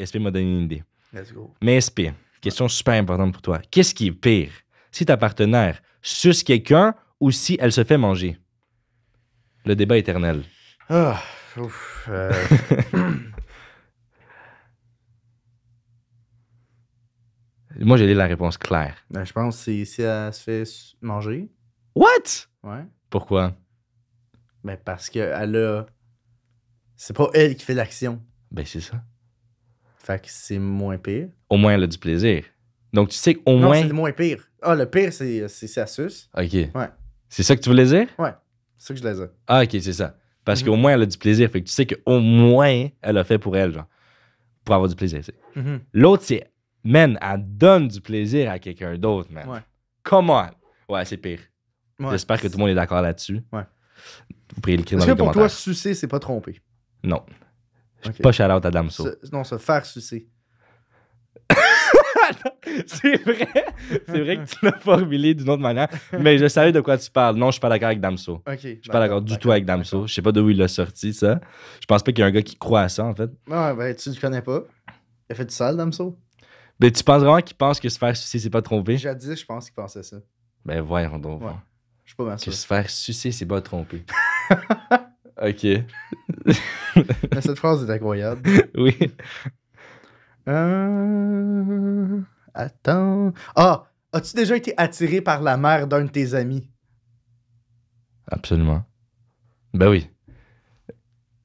SP m'a donné une idée. Let's go. Mais SP, question super importante pour toi. Qu'est-ce qui est pire? Si ta partenaire suce quelqu'un ou si elle se fait manger? Le débat éternel. Ah, ouf. Moi, j'ai la réponse claire. Ben, je pense que c'est si elle se fait manger. What? Ouais. Pourquoi? Ben, parce que elle a. C'est pas elle qui fait l'action. Ben, c'est ça. Fait que c'est moins pire. Au moins, elle a du plaisir. Donc, tu sais qu'au Non, moins... c'est le moins pire. Ah, le pire, c'est sa suce. OK. Ouais. C'est ça que tu voulais dire? Ouais. C'est ça que je les ai. Ah, OK, c'est ça. Parce qu'au moins, elle a du plaisir. Fait que tu sais qu'au moins, elle a fait pour elle, genre. Pour avoir du plaisir, tu sais. Mhm. L'autre, c'est... Man, elle donne du plaisir à quelqu'un d'autre, man. Ouais. Come on! Ouais, c'est pire. Ouais. J'espère que tout le monde est d'accord là-dessus. Ouais. Vous pourriez l'écrire Est-ce dans que les pour commentaires. toi, sucer, c'est pas tromper? Non. Ok. Pas shout-out à Damso. Non, se faire sucer. C'est vrai que tu l'as formulé d'une autre manière, mais je savais de quoi tu parles. Non, je suis pas d'accord avec Damso. Ok. Je suis pas d'accord du tout avec Damso. Je sais pas d'où il l'a sorti, ça. Je pense pas qu'il y a un gars qui croit à ça, en fait. Ouais, ben, tu le connais pas. Il a fait du sale, Damso? Mais tu penses vraiment qu'il pense que se faire sucer, c'est pas tromper? Jadis, je pense qu'il pensait ça. Ben voyons donc. Ouais. Je suis pas mal Que sûr. se faire sucer, c'est pas tromper. OK. Mais cette phrase est incroyable. Oui. Attends. Ah! As-tu déjà été attiré par la mère d'un de tes amis? Absolument. Ben oui.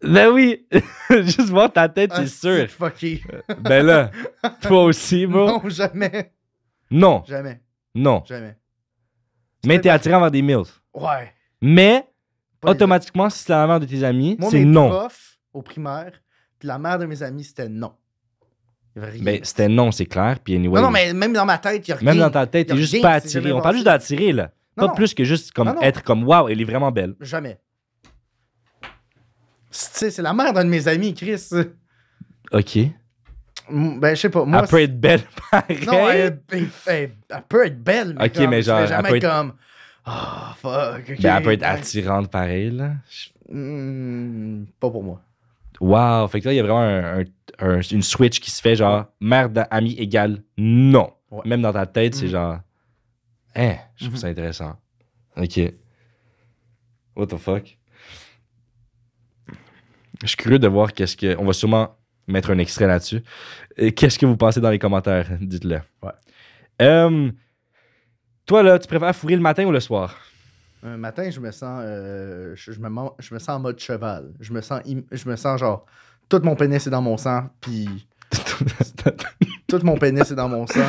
Ben oui! Juste voir ta tête, c'est sûr. Fucké. Ben là, toi aussi, bro. Non, jamais. Non. Jamais. Non. Jamais. Mais t'es attiré envers des MILF. Ouais. Mais, Pas les automatiquement, si c'est la mère de tes amis, Moi, c'est mes non. profs au primaire, puis la mère de mes amis, c'était non. Il y avait rien. Ben, c'était non, c'est clair. Puis anyway, non, mais même dans ma tête, il y a rien. même dans ta tête, y a t'es juste rien pas qui s'est attiré. jamais On parle passé. juste d'attirer, là. Non, Pas non. plus que juste comme Non, non. être comme, waouh, elle est vraiment belle. Jamais. Tu sais, c'est la mère d'un de mes amis, Chris. OK. Ben, je sais pas. Moi, Elle peut être belle pareil. Non, elle peut être belle, mais Ok, comme, mais je vais genre, jamais elle peut être comme... Ah, fuck, ok. Ben, elle peut être Ouais. attirante pareil, là. Pas pour moi. Wow. Fait que là, il y a vraiment une switch qui se fait genre, mère d'ami égale non. Ouais. Même dans ta tête, c'est Mhm. genre, je trouve ça intéressant. OK. What the fuck? Je suis curieux de voir qu'est-ce que. On va sûrement mettre un extrait là-dessus. Qu'est-ce que vous pensez dans les commentaires? Dites-le. Ouais. Toi, là, tu préfères fourrer le matin ou le soir? Un matin, je me sens je me sens en mode cheval. Je me sens genre tout mon pénis est dans mon sang, puis tout mon pénis est dans mon sang.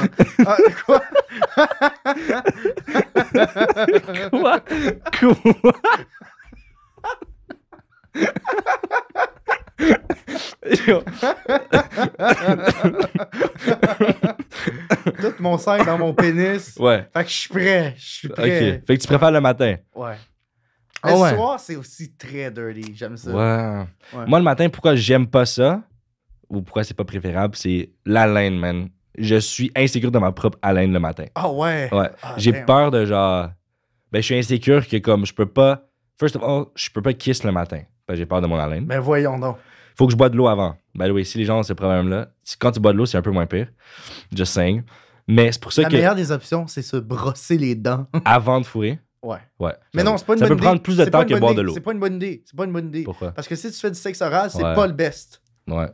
Ah, quoi? Quoi? Quoi? Yo. Tout mon sang est dans mon pénis. Ouais. Fait que je suis prêt. Je suis OK. prêt. Fait que tu préfères le matin. Ouais. Ah Le ouais. soir, c'est aussi très dirty. J'aime ça. Ouais. Ouais. Moi, le matin, pourquoi j'aime pas ça, ou pourquoi c'est pas préférable, c'est l'haleine, man. Je suis insécure de ma propre haleine le matin. Ah ouais. Ouais. Ah, J'ai damn. peur de genre. Ben, je suis insécure que comme je peux pas. First of all, je peux pas kiss le matin. Ben, j'ai peur de mon haleine. Ben voyons donc. Faut que je bois de l'eau avant. Ben oui, si les gens ont ce problème-là, quand tu bois de l'eau, c'est un peu moins pire. Just saying. Mais c'est pour ça La que meilleure des options, c'est se brosser les dents. avant de fourrer, Ouais. ouais. Mais non, c'est pas une ça bonne peut idée. prendre plus de C'est temps pas une que bonne boire idée. de l'eau. C'est pas une bonne idée. C'est pas une bonne idée. Pourquoi? Parce que si tu fais du sexe oral, c'est Ouais. pas le best. Ouais.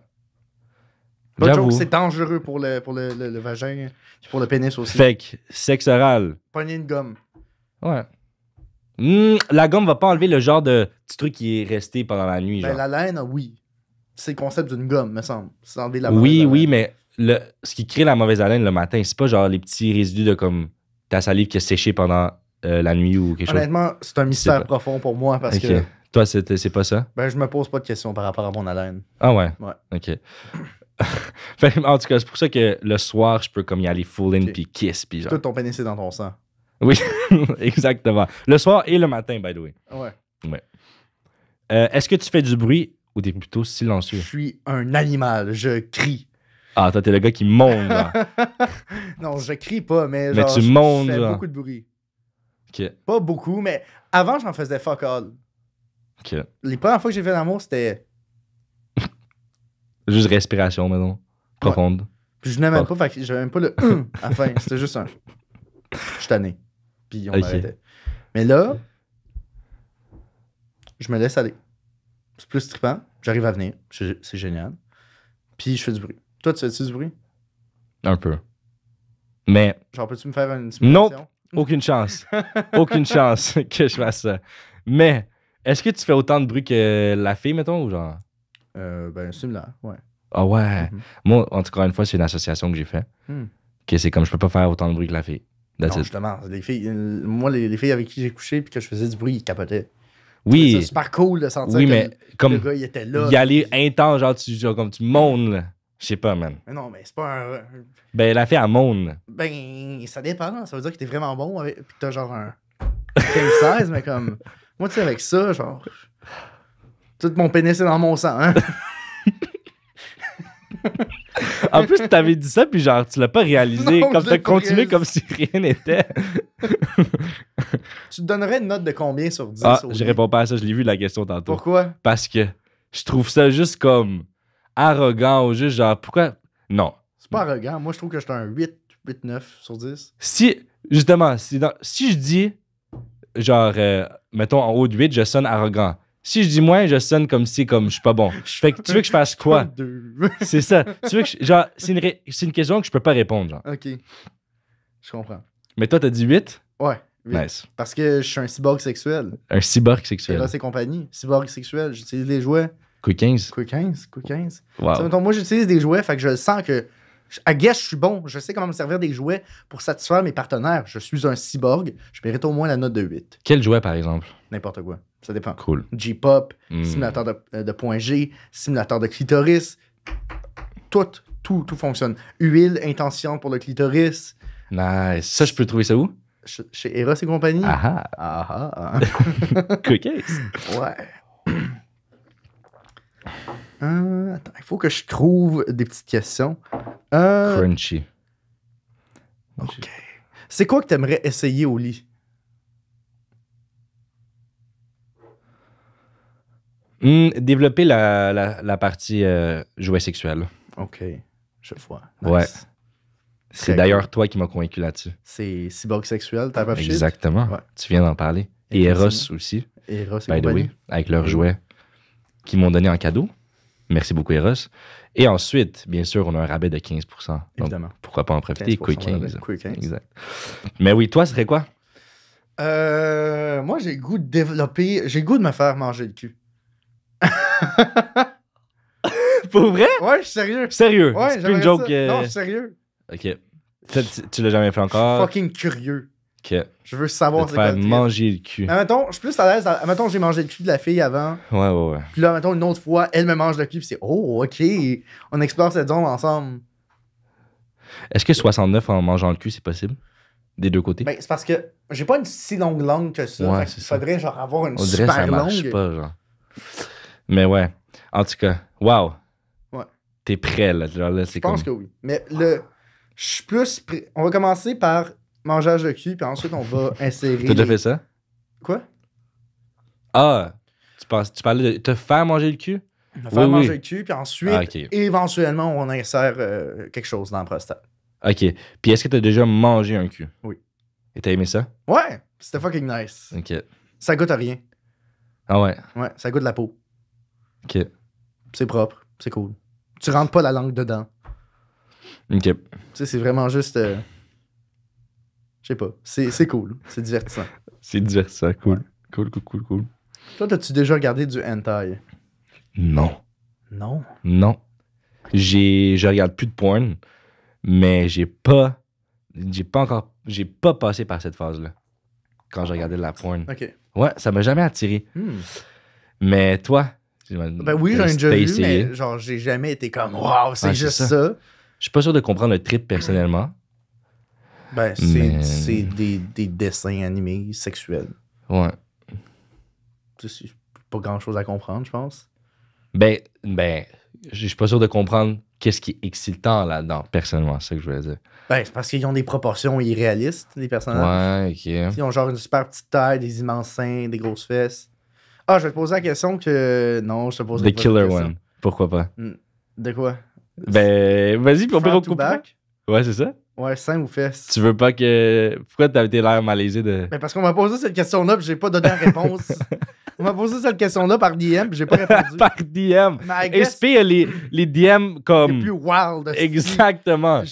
Pas de J'avoue. joke, c'est dangereux pour le vagin et pour le pénis aussi. Fait que, sexe oral. Pogner une gomme. Ouais. La gomme va pas enlever le genre de petit truc qui est resté pendant la nuit. Ben, Genre. la laine, oui. C'est le concept d'une gomme, me semble. C'est enlever la Oui, mauvaise oui, haleine. mais ce qui crée la mauvaise haleine le matin, c'est pas genre les petits résidus de comme ta salive qui a séché pendant la nuit ou quelque chose. Honnêtement, c'est un mystère pas. profond pour moi parce Ok. que Toi, c'est pas ça? ben, je me pose pas de questions par rapport à mon haleine. Ah ouais? Ouais. OK. Fait que, en tout cas, c'est pour ça que le soir, je peux comme y aller full in Ok. puis kiss puis genre. Tout ton pénis est dans ton sang. Oui, exactement. Le soir et le matin, by the way. Ouais. Est-ce que tu fais du bruit ou t'es plutôt Je silencieux? suis un animal. Je crie. Ah, toi, t'es le gars qui monte, genre. Non, je crie pas, mais Mais genre, tu je montes, fais genre. beaucoup de bruit. OK. Pas beaucoup, mais avant, j'en faisais fuck all. OK. Les premières fois que j'ai fait l'amour, c'était... Juste respiration, maintenant. Profonde. Puis je n'aimais Fuck. pas, fait que j'avais même pas le à la fin. C'était juste un... Je suis tanné. Puis on Ok. arrêtait. Mais là, je me laisse aller. C'est plus trippant. J'arrive à venir. C'est génial. Puis je fais du bruit. Toi, tu fais-tu du bruit? Un peu. Mais Genre, peux-tu me faire une simulation? aucune chance. Aucune chance que je fasse ça. Mais, est-ce que tu fais autant de bruit que la fille, mettons, ou genre? Ben, similaire, ouais. Ah ouais. Mhm. Moi, en tout cas, une fois, c'est une association que j'ai fait. Que c'est comme je peux pas faire autant de bruit que la fille. That's Non, it. justement, les filles, moi, les filles avec qui j'ai couché puis que je faisais du bruit, ils capotaient. C'est Oui, super cool de sentir oui, que mais le comme gars, il était là. y aller intense, genre comme tu montes, là. Je sais pas, man. Mais non, mais c'est pas un... Ben, la fille, elle monte. Ben, ça dépend. Ça veut dire que t'es vraiment bon puis que t'as genre un 15-16, mais comme... Moi, tu sais, avec ça, genre... Tout mon pénis est dans mon sang, hein? En plus, t'avais dit ça, puis genre, tu l'as pas réalisé. Non, Comme je t'as l'ai pas continué réalisé. comme si rien n'était. Tu te donnerais une note de combien sur 10? Ah, au je lit? réponds pas à ça, je l'ai vu la question tantôt. Pourquoi? Parce que je trouve ça juste comme arrogant ou juste genre, pourquoi? Non. C'est pas arrogant. Moi, je trouve que j'étais un 8-9 sur 10. Si, justement, si je dis, genre, mettons en haut de 8, je sonne arrogant. Si je dis moins, je sonne comme si, comme je suis pas bon. Fait que tu veux que je fasse quoi? 2. C'est ça. Tu veux que genre, c'est une question que je peux pas répondre, genre. OK. Je comprends. Mais toi, t'as dit 8? Ouais. 8. Nice. Parce que je suis un cyborg sexuel. Un cyborg sexuel. Eros et compagnie. Cyborg sexuel. J'utilise des jouets. Quick 15? Quick 15. Quick 15. Wow. Mettons, moi, j'utilise des jouets, fait que je sens que. I guess, je suis bon. Je sais comment me servir des jouets pour satisfaire mes partenaires. Je suis un cyborg. Je mérite au moins la note de 8. Quel jouet, par exemple? N'importe quoi. Ça dépend. Cool. J-pop, Mm. simulateur de point G, simulateur de clitoris. Tout fonctionne. Huile intensifiante pour le clitoris. Nice. Ça, je peux trouver ça où? Chez Eros et compagnie. Ah Ah ah. Quick 15. Ouais. Attends, il faut que je trouve des petites questions. Crunchy. OK. C'est quoi que t'aimerais essayer au lit? Développer la partie jouet sexuel. OK. Je vois. Ouais. C'est Très d'ailleurs cool. toi qui m'as convaincu là-dessus. C'est cyborg sexuel, type of shit. Exactement. Ouais. Tu viens d'en parler. Et Eros aussi, Eros et by the compagnie. way, avec leurs jouets qu'ils m'ont donné en cadeau. Merci beaucoup, Eros. Et ensuite, bien sûr, on a un rabais de 15%. Donc, Évidemment. pourquoi pas en profiter? 15% Quick 15. rabais. Quick 15. Exact. Mais oui, toi, ce serait quoi? Moi, j'ai le goût de développer... J'ai le goût de me faire manger le cul. Pour vrai? Ouais, je suis sérieux. Sérieux? Ouais, c'est plus une joke. Non, je suis sérieux. OK. Tu l'as jamais fait Je encore? suis fucking curieux. OK. De Je veux savoir te c'est quoi faire le trip. manger le cul. Mais mettons, je suis plus à l'aise. Mettons, j'ai mangé le cul de la fille avant. Ouais. Puis là, mettons, une autre fois, elle me mange le cul. Puis c'est, oh, OK. On explore cette zone ensemble. Est-ce que 69 en mangeant le cul, c'est possible? Des deux côtés? Ben, c'est parce que j'ai pas une si longue langue que ça. Ouais, Fait qu'il c'est ça. faudrait genre avoir une On dirait que super ça marche longue. pas, genre. Mais ouais. En tout cas, wow. Ouais. T'es prêt, là. Genre, là, c'est Je pense que oui. Mais je suis plus. On va commencer par mangeage de cul, puis ensuite on va insérer. T'as déjà fait ça? Quoi? Ah! Tu parlais de te faire manger le cul? On va faire Oui, manger oui. le cul, puis ensuite, Ah, ok. éventuellement, on insère quelque chose dans la prostate. OK. Puis est-ce que t'as déjà mangé un cul? Oui. Et t'as aimé ça? Ouais! C'était fucking nice. OK. Ça goûte à rien. Ah ouais. Ouais, ça goûte la peau. OK. C'est propre. C'est cool. Tu rentres pas la langue dedans. OK. Tu sais, c'est vraiment juste. Je sais pas. C'est cool. C'est divertissant. C'est divertissant. Cool. Cool. Toi, t'as-tu déjà regardé du hentai? Non. Non. Non. Je regarde plus de porn, mais j'ai pas passé par cette phase-là. Quand je regardais de la porn. OK. Ouais, ça m'a jamais attiré. Hmm. Mais toi? Ben oui, j'en ai déjà vu, mais genre, j'ai jamais été comme, waouh, c'est Ouais, juste c'est ça. Je suis pas sûr de comprendre le trip personnellement. Ben, Mais- c'est des dessins animés sexuels. Ouais. Tu sais, c'est pas grand-chose à comprendre, je pense. Ben, je suis pas sûr de comprendre qu'est-ce qui est excitant là-dedans, personnellement, c'est ça que je voulais dire. Ben, c'est parce qu'ils ont des proportions irréalistes, les personnages. Ouais, ok. Ils ont genre une super petite taille, des immenses seins, des grosses fesses. Ah, je vais te poser la question que... Non, je te poserai The pas Killer cette question. One. Pourquoi pas? De quoi? Ben, vas-y, puis on peut Front to recouper. back? Ouais, c'est ça? Ouais, seins ou fesses? Tu veux pas que. Pourquoi t'as été l'air malaisé de. Ben, parce qu'on m'a posé cette question-là, puis j'ai pas donné la réponse. On m'a posé cette question-là par DM, puis j'ai pas répondu. Par DM. Mais I guess, SP a les DM les comme. plus wild. Exactement.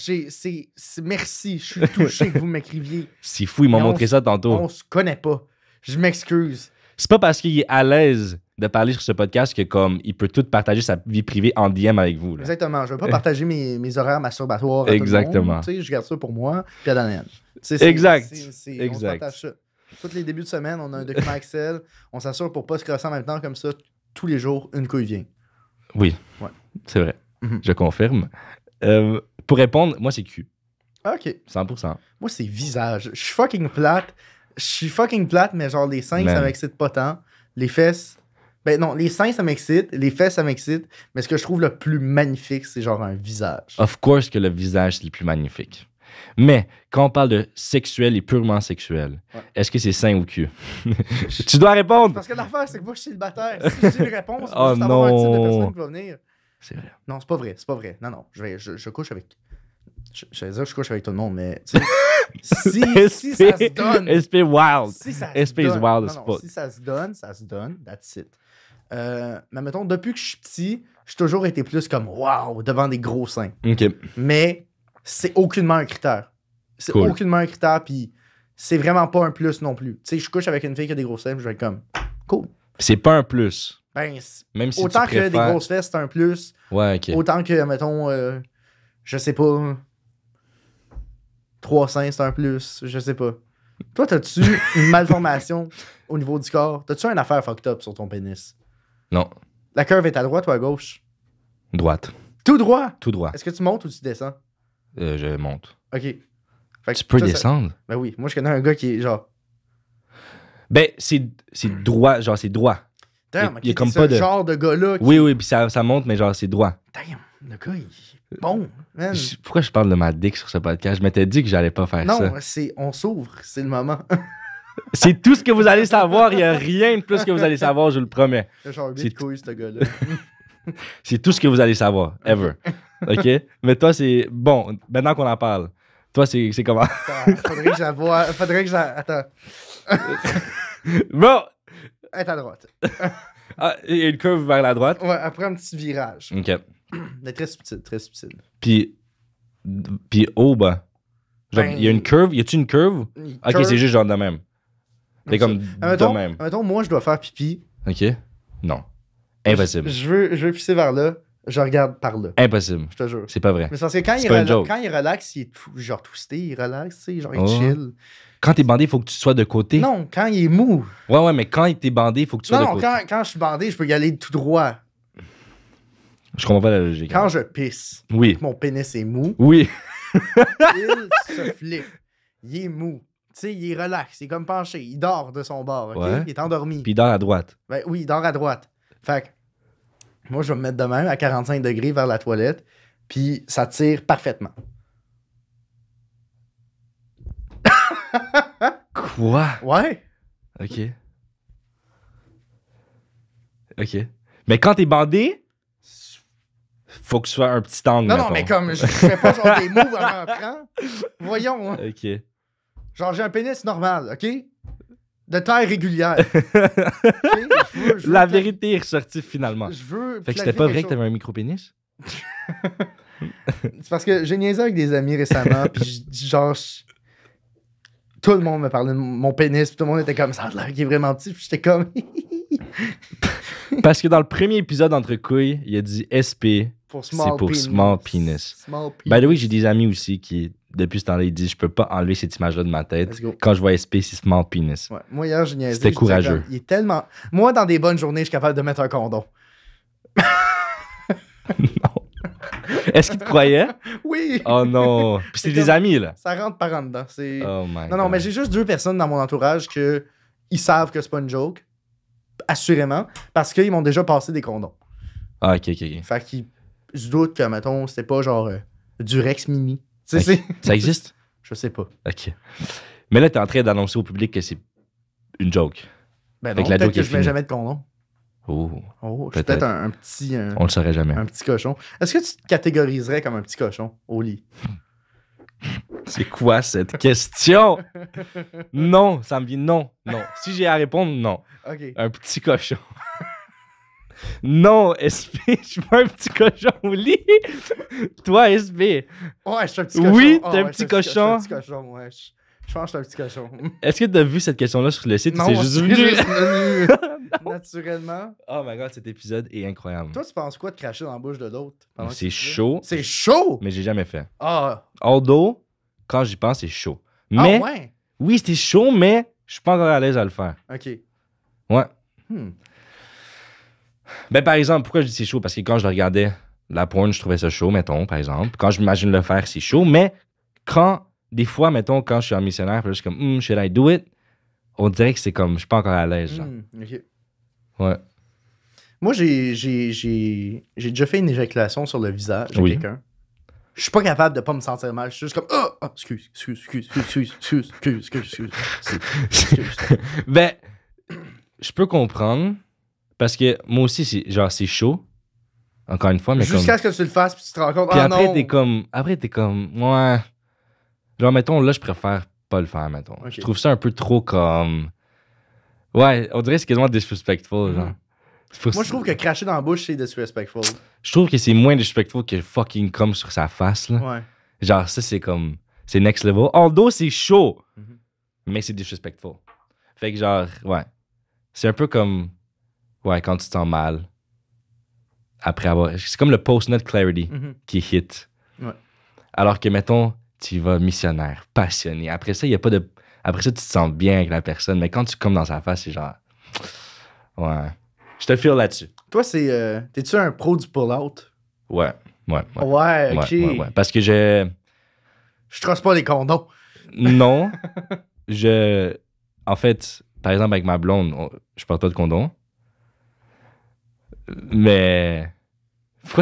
Merci, je suis touché que vous m'écriviez. C'est fou, ils m'ont Mais on montré ça tantôt. On se connaît pas. Je m'excuse. C'est pas parce qu'il est à l'aise de parler sur ce podcast que comme il peut tout partager sa vie privée en DM avec vous. Là. Exactement. Je veux pas partager mes horaires masturbatoires. Exactement. Tu sais, je garde ça pour moi puis à Daniel. Exact. On se Exact. partage ça. Tous les débuts de semaine, on a un document Excel. On s'assure pour pas se crosser en même temps comme ça. Tous les jours, une couille vient. Oui. Ouais. C'est vrai. Mhm. Je confirme. Pour répondre, moi, c'est cul. OK. 100%. Moi, c'est visage. Je suis fucking plate. Mais genre les seins, Man. ça m'excite pas tant. Les fesses... Ben non, les seins, ça m'excite. Les fesses, ça m'excite. Mais ce que je trouve le plus magnifique, c'est genre un visage. Of course que le visage, c'est le plus magnifique. Mais quand on parle de sexuel et purement sexuel, Ouais. est-ce que c'est sein ou cul? Tu dois répondre! Parce que l'affaire, c'est que moi, je suis célibataire. Si j'ai une réponse, Oh juste avoir un type de non. personne qui va venir. C'est vrai. Non, c'est pas vrai. Non. Je couche avec... Je vais dire que je couche avec tout le monde, mais... tu sais, si ça se donne... SP wild. Si ça SP is se donne... wild as non, fuck. si ça se donne, that's it. Mais mettons, depuis que je suis petit, j'ai toujours été plus comme « wow » devant des gros seins. OK. Mais c'est aucunement un critère. C'est Cool. aucunement un critère, puis c'est vraiment pas un plus non plus. Tu sais, je couche avec une fille qui a des grosses fesses, je vais être comme, cool. C'est pas un plus. Ben, Même si autant tu que des préfères... grosses fesses, c'est un plus. Ouais, OK. Autant que, mettons, je sais pas, 3 seins, c'est un plus. Je sais pas. Toi, t'as-tu une malformation au niveau du corps? T'as-tu une affaire fucked up sur ton pénis? Non. La curve est à droite ou à gauche? Droite. Tout droit! Tout droit. Est-ce que tu montes ou tu descends? Je monte. OK. Fait que Tu peux toi, ça- descendre? Ben oui. Moi, je connais un gars qui est genre... Ben, c'est droit. Genre, c'est droit. Damn, il y a ok, comme t'es pas ce de- genre de gars-là qui... Oui, puis ça monte, mais genre, c'est droit. Damn, le gars, il est bon, man. Pourquoi je parle de ma dick sur ce podcast? Je m'étais dit que j'allais pas faire ça. Non, c'est... On s'ouvre, c'est le moment. C'est tout ce que vous allez savoir. Il n'y a rien de plus que vous allez savoir, je vous le promets. Il a genre C'est 8 couilles, ce gars-là. C'est tout ce que vous allez savoir, ever. OK? Mais toi, c'est... Bon, maintenant qu'on en parle, toi, c'est comment? Attends, faudrait que j'avoue... Attends. Bon! Elle est à droite. Ah, il y a une curve vers la droite. Ouais, après un petit virage. OK. Mais très subtil, très subtil. Puis haut, ben... Genre, Ben, il y a une curve. Y a-tu une curve? OK, c'est juste genre de même. C'est comme de même. Mettons, moi, je dois faire pipi. OK? Non. Impossible. Je veux pisser vers là. Je regarde par là. Impossible. Je te jure. C'est pas vrai. Mais c'est parce que quand C'est pas une joke. quand il relaxe, il est genre twisté, il relaxe, tu sais, genre il Oh. chill. Quand t'es bandé, il faut que tu sois de côté. Non, quand il est mou. Ouais, mais quand t'es bandé, il faut que tu sois Non, de non, côté. quand je suis bandé, je peux y aller tout droit. Je comprends pas la logique. Quand je pisse, Oui. mon pénis est mou, Oui. il se flippe. Il est mou. Tu sais, il est relax, il est comme penché, il dort de son bord, ok? Ouais. Il est endormi. Puis dans la droite. Ben oui, il dort à droite. Fait que moi, je vais me mettre de même à 45 degrés vers la toilette, puis ça tire parfaitement. Quoi? Ouais. OK. OK. Mais quand t'es bandé, faut que tu sois un petit angle. Non, non, mettons. mais comme je fais pas genre des moves avant un prend. Voyons. Hein. OK. Genre, j'ai un pénis normal, OK? De taille régulière. OK? Je veux La vérité est ressortie finalement. Je veux. Fait que c'était pas vrai que t'avais un micro-pénis? C'est parce que j'ai niaisé avec des amis récemment, puis tout le monde me parlait de mon pénis, puis tout le monde était comme ça, a l'air qu'il est vraiment petit, puis j'étais comme. Parce que dans le premier épisode entre couilles, il a dit SP. Pour C'est pour small penis. Small penis. By the way, j'ai des amis aussi qui, depuis ce temps-là, ils disent je peux pas enlever cette image-là de ma tête. Let's go. Quand je vois SP, c'est small penis. Ouais. Moi, hier, j'ai niaisé. C'était je disais courageux. comme, il est tellement. Moi, dans des bonnes journées, je suis capable de mettre un condom. Est-ce qu'ils te croyaient? Oui! Oh non. Puis c'est des amis, là. Ça rentre par en dedans. C'est... Oh my Non, non, God. mais j'ai juste 2 personnes dans mon entourage que ils savent que c'est pas une joke. Assurément. Parce qu'ils m'ont déjà passé des condoms. Ah, ok, ok, ok. Fait qu'ils se doutent que, mettons, c'était pas genre du Rex Mimi. Tu sais, Ok. c'est. Ça existe? Je sais pas. Ok. Mais là, t'es en train d'annoncer au public que c'est une joke. Ben Fait non, que la peut-être joke que est je mets finie. jamais de condom. Oh, Oh, je suis Peut-être. peut-être un petit. on le saurait jamais. Un petit cochon. Est-ce que tu te catégoriserais comme un petit cochon au lit? C'est quoi cette question? Non, ça me vient non. Non. Si j'ai à répondre, non. Ok. Un petit cochon. Non, SP, je suis pas un petit cochon au lit. Toi, SP, Ouais, je suis un petit cochon. Oui, Ah, t'es un ouais, petit je suis cochon. un petit cochon, ouais. Je pense que je suis un petit cochon. est-ce que t'as vu cette question-là sur le site? ou Non, c'est juste c'est venu? juste venu naturellement. Oh my god, cet épisode est incroyable. Toi, tu penses quoi de cracher dans la bouche de l'autre? pendant C'est qu'il fait? chaud, C'est chaud! mais j'ai jamais fait. Ah! Although, quand j'y pense, c'est chaud. Ah Mais, ouais? oui, c'était chaud, mais je suis pas encore à l'aise à le faire. Ok. Ouais. Hmm. Ben, par exemple, pourquoi je dis c'est chaud? Parce que quand je regardais la porn, je trouvais ça chaud, mettons, par exemple. Quand je m'imagine le faire, c'est chaud. Mais quand, des fois, mettons, quand je suis en missionnaire, puis là, je suis comme, should I do it? On dirait que c'est comme, je suis pas encore à l'aise, genre. Ok. Ouais. Moi, j'ai déjà fait une éjaculation sur le visage de Oui. quelqu'un. Je suis pas capable de pas me sentir mal. Je suis juste comme, oh, excuse. Ben, je peux comprendre. Parce que moi aussi, c'est chaud. Encore une fois, mais comme. Jusqu'à ce que tu le fasses, puis tu te rends compte, Puis ah après, non. t'es comme, ouais. Genre, mettons, là, je préfère pas le faire, mettons. Ok. Je trouve ça un peu trop comme. Ouais, on dirait que c'est quasiment disrespectful, genre. C'est pour Moi, je trouve que cracher dans la bouche, c'est disrespectful. Je trouve que c'est moins disrespectful que fucking comme sur sa face, là. Ouais. Genre, ça, c'est comme. C'est next level. Although, c'est chaud, Mhm. mais c'est disrespectful. Fait que genre, ouais. C'est un peu comme, ouais, quand tu te sens mal. Après avoir... C'est comme le post-nut clarity Mhm. qui hit. Ouais. Alors que, mettons, tu y vas missionnaire, passionné. Après ça, il y a pas de... Après ça, tu te sens bien avec la personne. Mais quand tu comme dans sa face, c'est genre... Ouais. Je te file là-dessus. Toi, c'est. T'es-tu un pro du pull-out? Ouais. Ouais, ouais. Ouais, ok. Ouais. Parce que je... Je trosse pas les condoms. Non. En fait, par exemple, avec ma blonde, je porte pas de condom. Mais...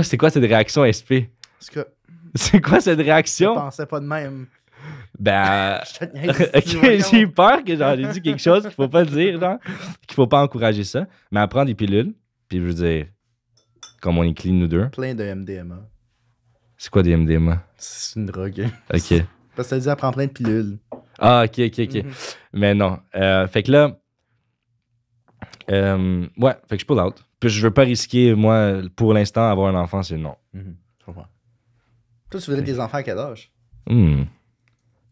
C'est quoi cette réaction, SP? Parce que C'est quoi cette je réaction? pensais pas de même. Ben... Je te niaise, Ok, voyons. j'ai eu peur que genre, j'ai dit quelque chose qu'il faut pas dire, genre, qu'il faut pas encourager ça. Mais elle prend des pilules, puis je veux dire, comme on est clean nous deux. Plein de MDMA. C'est quoi des MDMA? C'est une drogue. Ok. Parce que t'as dit, elle prend plein de pilules. Ah, ok. Mhm. Mais non. Fait que là, ouais, fait que je pull out. Puis je veux pas risquer, moi, pour l'instant, avoir un enfant, c'est non. Je comprends. Toi, tu voudrais des enfants à quel âge?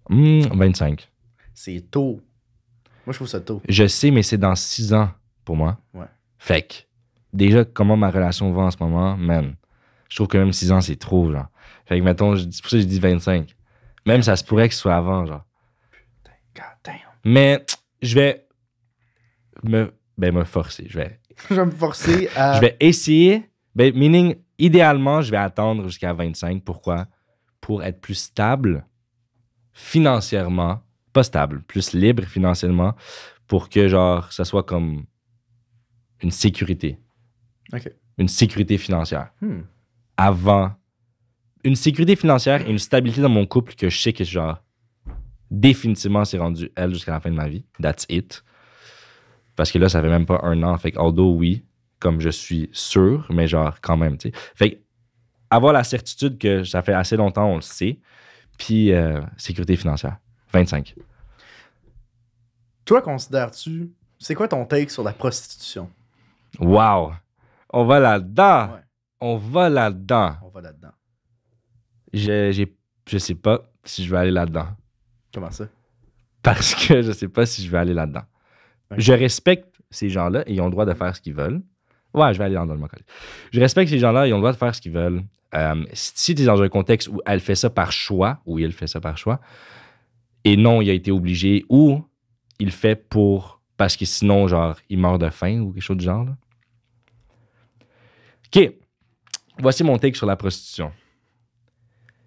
25. C'est tôt. Moi, je trouve ça tôt. Je sais, mais c'est dans 6 ans pour moi. Ouais. Fait que, déjà, comment ma relation va en ce moment, man, je trouve que même 6 ans, c'est trop, genre. Fait que, mettons, c'est pour ça que je dis 25. Même ça se pourrait que ce soit avant, genre. God damn. Mais je vais me forcer. Je vais Je vais me forcer à. Je vais essayer, meaning, idéalement, je vais attendre jusqu'à 25. Pourquoi? Pour être plus stable financièrement, pas stable, plus libre financièrement, pour que, genre, ça soit comme une sécurité. Ok. Une sécurité financière. Avant. Une sécurité financière et une stabilité dans mon couple que je sais que, genre, définitivement, c'est rendu elle jusqu'à la fin de ma vie. That's it. Parce que là, ça fait même pas 1 an. Fait que, although, oui, comme je suis sûr, mais genre, quand même, tu sais. Fait que, avoir la certitude que ça fait assez longtemps, on le sait. Puis, sécurité financière. 25. Toi, considères-tu. C'est quoi ton take sur la prostitution? Wow! On va là-dedans! Ouais. On va là-dedans. On va là-dedans. Je sais pas si je vais aller là-dedans. Comment ça? Parce que je sais pas si je vais aller là-dedans. Ok. Je respecte ces gens-là et ils ont le droit de faire ce qu'ils veulent. Ouais, je vais aller dans le mot. Je respecte ces gens-là, ils ont le droit de faire ce qu'ils veulent. Si tu es dans un contexte où elle fait ça par choix, ou il fait ça par choix, et non, il a été obligé, ou il le fait parce que sinon, genre, il meurt de faim ou quelque chose du genre. Là. OK. Voici mon take sur la prostitution.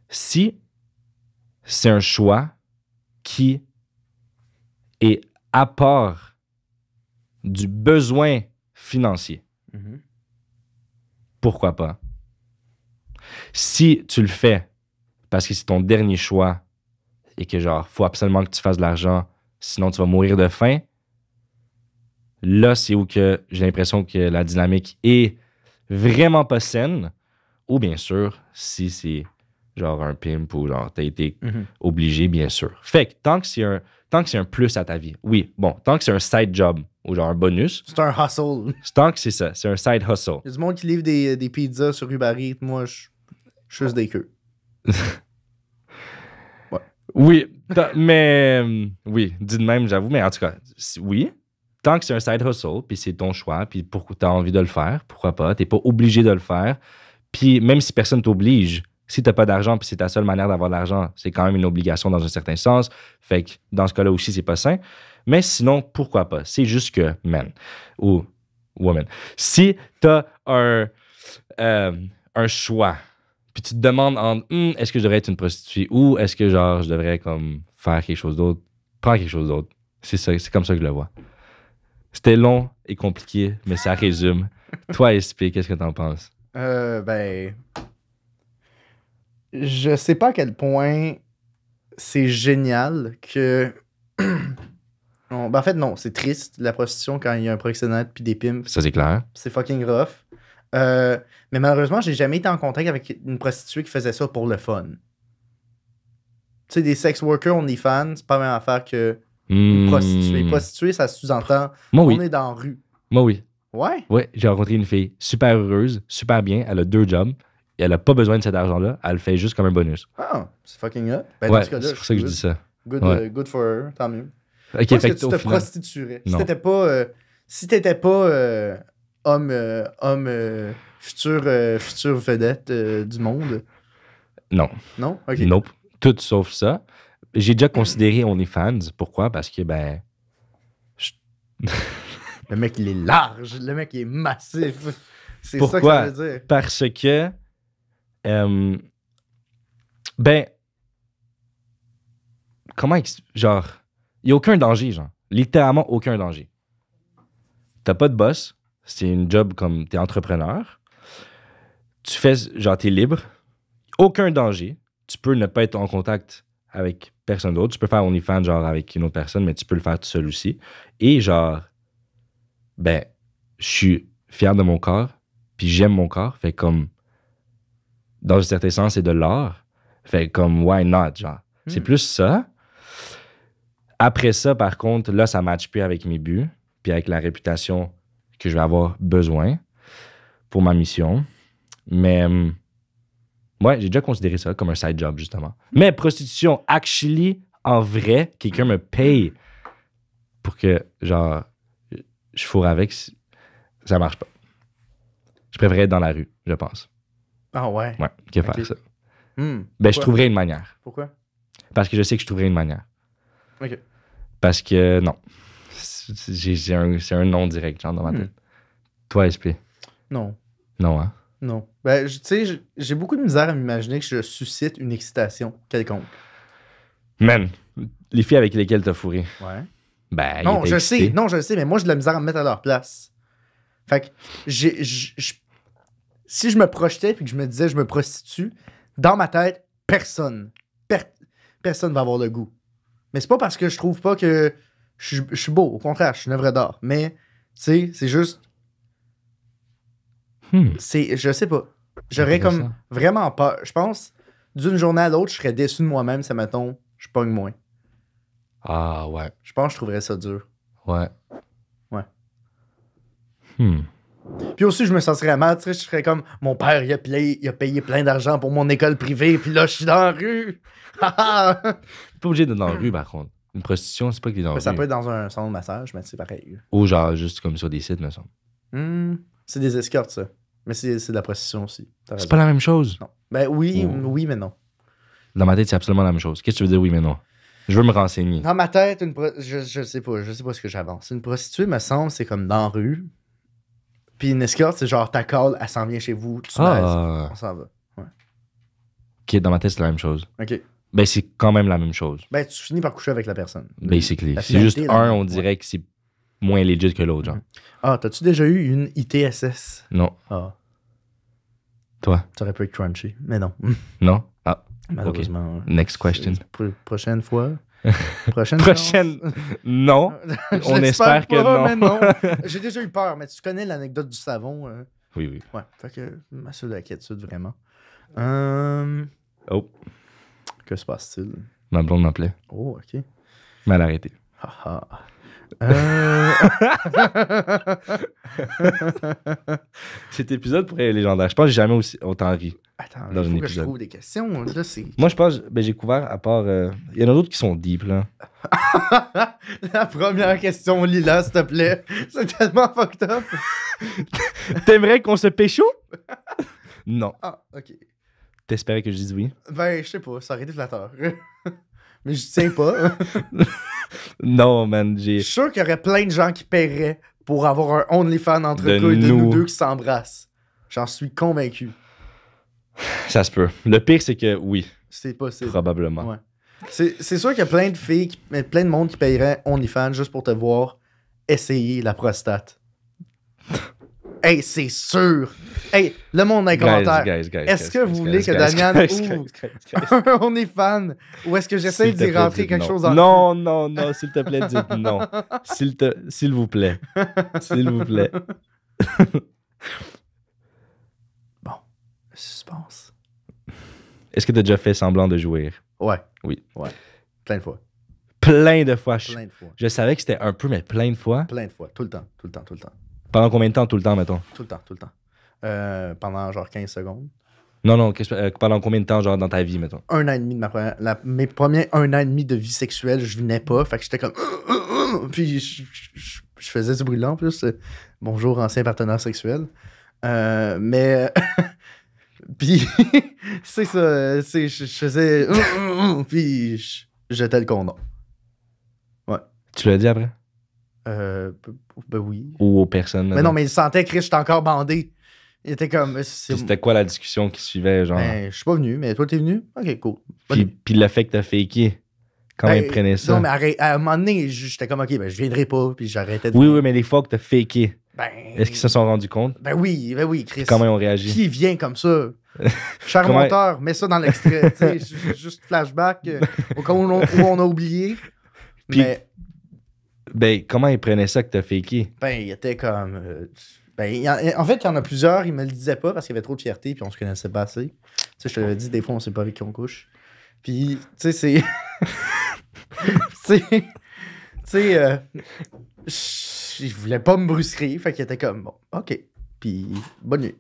Si c'est un choix qui est à part du besoin financier, pourquoi pas? Si tu le fais parce que c'est ton dernier choix et que genre, faut absolument que tu fasses de l'argent, sinon tu vas mourir de faim, là, c'est où que j'ai l'impression que la dynamique est vraiment pas saine. Ou bien sûr, si c'est genre un pimp ou genre t'as été obligé, bien sûr. Fait que tant que c'est un plus à ta vie, oui, bon, tant que c'est un side job ou genre un bonus, C'est un hustle. tant que c'est ça, c'est un side hustle. Il y a du monde qui livre des pizzas sur Uber Eats. Moi, je suis juste des queues. Oui, mais oui, dit de même, j'avoue, mais en tout cas, oui, tant que c'est un side hustle, puis c'est ton choix, puis pourquoi tu as envie de le faire, pourquoi pas, t'es pas obligé de le faire, puis même si personne t'oblige, si t'as pas d'argent, puis c'est ta seule manière d'avoir de l'argent, c'est quand même une obligation dans un certain sens, fait que dans ce cas-là aussi, c'est pas sain, mais sinon, pourquoi pas, c'est juste que, man, ou woman, si t'as un choix, puis tu te demandes est-ce que je devrais être une prostituée ou est-ce que genre je devrais comme faire quelque chose d'autre, prendre quelque chose d'autre. C'est ça, c'est comme ça que je le vois. C'était long et compliqué, mais ça résume. Toi, SP, qu'est-ce que t'en penses? Ben. Je sais pas à quel point c'est génial que. En fait, non, c'est triste, la prostitution, quand il y a un proxénète puis des pimps. Ça, c'est clair. C'est fucking rough. Mais malheureusement, j'ai jamais été en contact avec une prostituée qui faisait ça pour le fun. Tu sais, des sex workers, on est fans, c'est pas la même affaire que une prostituée. Prostituée, ça sous-entend Moi, oui. on est dans la rue. Moi, oui. Ouais? Ouais, j'ai rencontré une fille super heureuse, super bien. Elle a 2 jobs. elle a pas besoin de cet argent-là. Elle le fait juste comme un bonus. Ah, c'est fucking hot. Ben, dans Ouais, ce cas-là, c'est pour ça que je dis ça. Good, Ouais. good for her, tant mieux. Ok, Parce fait que que tu au te final- prostituerais. Non. Si t'étais pas homme, future vedette du monde. Non. Non? Ok. Nope. Tout sauf ça. J'ai déjà considéré OnlyFans. Pourquoi? Parce que, ben... Le mec, il est large. Le mec, il est massif. C'est ça que Pourquoi? ça veut dire. Parce que... ben... Comment... Genre... Il n'y a aucun danger, genre. Littéralement aucun danger. T'as pas de boss. C'est une job comme... T'es entrepreneur. Tu fais... Genre, t'es libre. Aucun danger. Tu peux ne pas être en contact avec personne d'autre. Tu peux faire OnlyFans, genre, avec une autre personne, mais tu peux le faire tout seul aussi. Et genre... Ben... Je suis fier de mon corps. Puis j'aime mon corps. Fait comme... Dans un certain sens, c'est de l'art. Fait comme, why not, genre. C'est plus ça. Après ça, par contre, là, ça ne matche plus avec mes buts, puis avec la réputation que je vais avoir besoin pour ma mission. Mais, ouais, j'ai déjà considéré ça comme un side job, justement. Mais prostitution, actually, en vrai, quelqu'un me paye pour que, genre, je fourre avec, ça marche pas. Je préférerais être dans la rue, je pense. Ah ouais. Ouais, que Ok. faire ça. Hmm. Ben, je Pourquoi? trouverais une manière. Pourquoi? Parce que je sais que je trouverais une manière. Ok. Parce que, non. C'est un non direct, genre, dans ma tête. Toi, SP? Non. Non, hein? Non. Ben, tu sais, j'ai beaucoup de misère à m'imaginer que je suscite une excitation quelconque. Man, les filles avec lesquelles t'as fourré, Ouais. ben, ils Non, étaient je excités. sais. Non, je sais, mais moi, j'ai de la misère à me mettre à leur place. Fait que, si je me projetais puis que je me disais je me prostitue, dans ma tête, personne va avoir le goût. Mais c'est pas parce que je trouve pas que je suis beau. Au contraire, je suis une œuvre d'art. Mais, tu sais, c'est juste... Je sais pas. J'aurais comme Intéressant. vraiment peur. Je pense, d'une journée à l'autre, je serais déçu de moi-même si, mettons, je pogne moins. Ah, ouais. Je pense que je trouverais ça dur. Ouais. Ouais. Hmm. Puis aussi, je me sentirais mal, tu sais, je serais comme, mon père, il a payé plein d'argent pour mon école privée, puis là, je suis dans la rue. T'es pas obligé d'être dans la rue, par contre. Une prostitution, c'est pas que t'es dans la Mais ça rue. peut être dans un salon de massage, mais c'est pareil. Ou genre, juste comme sur des sites, me semble. C'est des escortes, ça. Mais c'est de la prostitution aussi. T'as C'est raison. pas la même chose. Non. Ben oui, Oh. oui, mais non. Dans ma tête, c'est absolument la même chose. Qu'est-ce que tu veux dire, oui, mais non? Je veux me renseigner. Dans ma tête, je sais pas ce que j'avance. Une prostituée, me semble, c'est comme dans la rue. Puis une escorte, c'est genre ta call, elle s'en vient chez vous, tu baises. Ah, On s'en va. ok, dans ma tête, c'est la même chose. OK. Ben, c'est quand même la même chose. Ben, tu finis par coucher avec la personne. Basically. La C'est juste finalité, là, un, on ouais. dirait que c'est moins legit que l'autre, genre. Ah, t'as-tu déjà eu une ITSS? Non. Ah, Toi? ça aurait pu être crunchy, mais non. Non? Ah, Malheureusement. next question. Prochaine fois. Prochaine Prochaine. chance. Non. Je On l'espère espère que pas, non. mais non. J'ai déjà eu peur, mais tu connais l'anecdote du savon. Oui, oui. Ouais, fait que ma seule inquiétude, vraiment. Oh, Que se passe-t-il? ma blonde m'appelait. Oh, ok. Mal arrêté. Haha. Cet épisode pourrait être légendaire. Je pense que j'ai jamais autant ri. Attends, Dans il un faut que je épisode. trouve des questions. Là, c'est... Moi, je pense, ben, j'ai couvert, à part. Il y en a d'autres qui sont deep, là. La première question, Lila, s'il te plaît. C'est tellement fucked up. T'aimerais qu'on se pécho? Non. Ah, ok. T'espérais que je dise oui? Ben, je sais pas, ça aurait été flatteur. Mais je tiens pas. Non, man, Je j'ai. suis sûr qu'il y aurait plein de gens qui paieraient pour avoir un OnlyFans entre De couilles de nous. nous deux qui s'embrassent. J'en suis convaincu. Ça se peut. Le pire, c'est que oui, C'est possible. probablement. Ouais. C'est sûr qu'il y a plein de filles, plein de monde qui paierait OnlyFans juste pour te voir essayer la prostate. Hey, c'est sûr! Hey, le monde dans les commentaires. Est-ce que vous voulez que Damian ouvre un OnlyFans ou est-ce que j'essaie d'y rentrer quelque chose en Non, non, non, s'il te plaît, dites non. S'il vous plaît. S'il vous plaît. Bon, suspense. Est-ce que t'as déjà fait semblant de jouir? Ouais. Oui. Ouais. Plein de fois. Plein de fois. Plein de fois. Je savais que c'était un peu, mais plein de fois. Plein de fois. Tout le temps. Tout le temps. Tout le temps. Pendant combien de temps, tout le temps, mettons? Tout le temps. Tout le temps. Pendant genre 15 secondes. Non, non, pendant combien de temps, genre, dans ta vie, mettons? 1 an et demi de mes premiers 1 an et demi de vie sexuelle, je venais pas. Fait que j'étais comme. Puis je faisais du bruit là en plus. Bonjour, ancien partenaire sexuel. Mais. Puis, c'est ça. Je faisais. Puis je jetais le condom. Ouais. Tu l'as dit après? Ben oui. Ou aux personnes? Mais non, mais il sentait que j'étais encore bandé. Il était comme. C'était quoi la discussion qui suivait, genre? Ben, je suis pas venu, mais toi, t'es venu? Ok, cool. Puis le fait que t'as faké, comment ils prenaient ça? Non, mais à un moment donné, j'étais comme, ok, ben, je viendrai pas, puis j'arrêtais de. Oui, mais les fois que t'as faké, Ben. est-ce qu'ils se sont rendus compte? Ben oui, Chris. Comment ils ont réagi? Qui vient comme ça? Cher monteur, mets ça dans l'extrait. Tu sais, juste flashback au cas où on a oublié. Puis, mais. Ben, comment ils prenaient ça que t'as faké? Ben, il était comme. En fait, il y en a plusieurs, ils me le disaient pas parce qu'il y avait trop de fierté, puis on se connaissait pas assez. Tu sais, je te l'avais dit, des fois, on sait pas avec qui on couche. Puis, tu sais, c'est. tu sais, je voulais pas me brusquer, fait qu'il était comme, bon, ok. Puis, bonne nuit.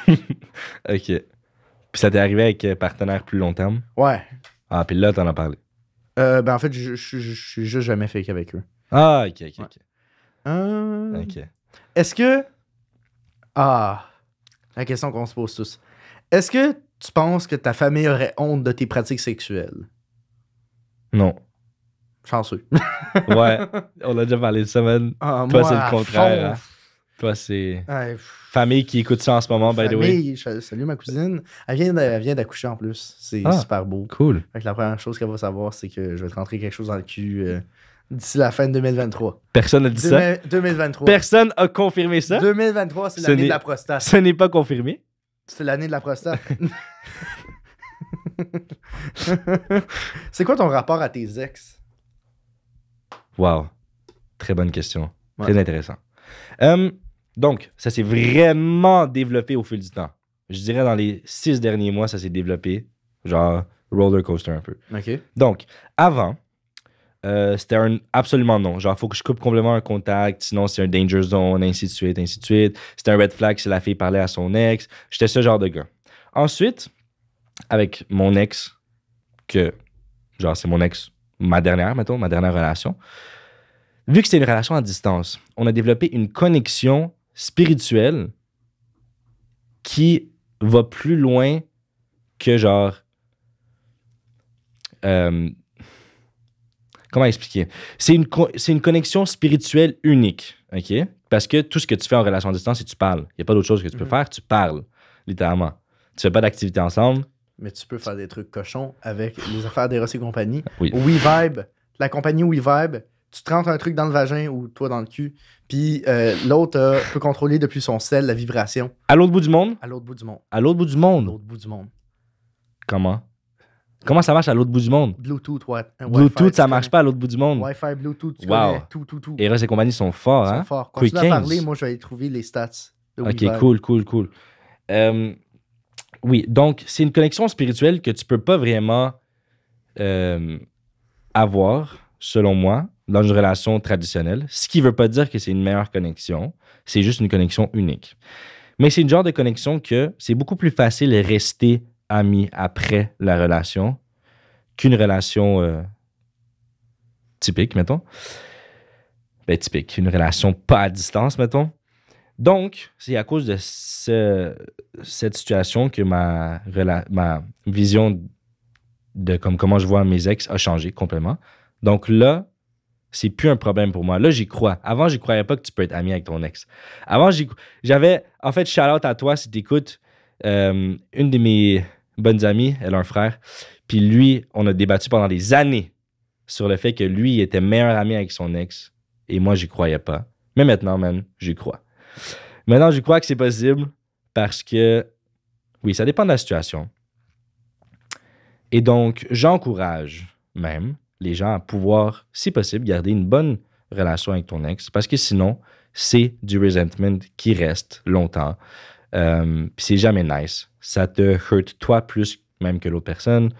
OK. Puis ça t'est arrivé avec partenaire plus long terme? Ouais. Ah, puis là, t'en as parlé. Ben, en fait, je suis juste jamais fake avec eux. Ah, OK. OK. Est-ce que. Ah, la question qu'on se pose tous. Est-ce que tu penses que ta famille aurait honte de tes pratiques sexuelles? Non. Chanceux. Ouais, on a déjà parlé de ça, man. Ah, Toi, moi, c'est le à contraire. fond. Hein? Toi, c'est... Ouais, Famille qui écoute ça en ce moment, by the way. famille, salut ma cousine. Elle vient d'accoucher en plus. C'est super beau. Cool. Fait que la première chose qu'elle va savoir, c'est que je vais te rentrer quelque chose dans le cul d'ici la fin de 2023. Personne n'a dit ça. 2023. Personne a confirmé ça. 2023, c'est l'année de la prostate. Ce n'est pas confirmé. C'est l'année de la prostate. C'est quoi ton rapport à tes ex? Wow. Très bonne question. Ouais. Très intéressant. Donc, ça s'est vraiment développé au fil du temps. Je dirais dans les 6 derniers mois, ça s'est développé. Genre roller coaster un peu. OK. Donc, avant, c'était un absolument non. Genre, il faut que je coupe complètement un contact, sinon c'est un danger zone, ainsi de suite, ainsi de suite. C'était un red flag si la fille parlait à son ex. J'étais ce genre de gars. Ensuite, avec mon ex, que, genre, c'est mon ex, ma dernière relation, vu que c'était une relation à distance, on a développé une connexion spirituelle qui va plus loin que genre... comment expliquer? C'est une connexion spirituelle unique, OK? Parce que tout ce que tu fais en relation à distance, c'est que tu parles. Il n'y a pas d'autre chose que tu peux faire, tu parles, littéralement. Tu fais pas d'activité ensemble. Mais tu peux faire des trucs cochons avec les affaires d'Eros et compagnie. Oui. WeVibe, la compagnie WeVibe, tu te rentres un truc dans le vagin ou toi dans le cul, puis l'autre peut contrôler depuis son sel la vibration. À l'autre bout du monde? À l'autre bout du monde. À l'autre bout du À monde? l'autre bout du monde. Comment? Comment ça marche à l'autre bout du monde? Bluetooth, ouais. Bluetooth, ça marche pas à l'autre bout du monde. Wi-Fi, Bluetooth, tu Wow. connais tout. Eros et compagnie sont forts, Ils hein? sont forts. Quick Continue à 15. parler, moi je vais aller trouver les stats de Ok, WeVibe. cool. Oui, donc c'est une connexion spirituelle que tu peux pas vraiment avoir, selon moi, dans une relation traditionnelle. Ce qui veut pas dire que c'est une meilleure connexion, c'est juste une connexion unique. Mais c'est une genre de connexion que c'est beaucoup plus facile de rester ami après la relation qu'une relation typique, mettons. Ben, typique, une relation pas à distance, mettons. Donc, c'est à cause de cette situation que ma vision de comment je vois mes ex a changé complètement. Donc là, c'est plus un problème pour moi. Là, j'y crois. Avant, j'y croyais pas que tu peux être ami avec ton ex. Avant, j'avais... En fait, shout-out à toi si t'écoutes. Une de mes bonnes amies, elle a un frère. Puis lui, on a débattu pendant des années sur le fait que lui, il était meilleur ami avec son ex. Et moi, j'y croyais pas. Mais maintenant, man, j'y crois. Maintenant, je crois que c'est possible parce que, oui, ça dépend de la situation. Et donc, j'encourage même les gens à pouvoir, si possible, garder une bonne relation avec ton ex parce que sinon, c'est du resentment qui reste longtemps. Puis c'est jamais nice. Ça te hurt toi plus même que l'autre personne.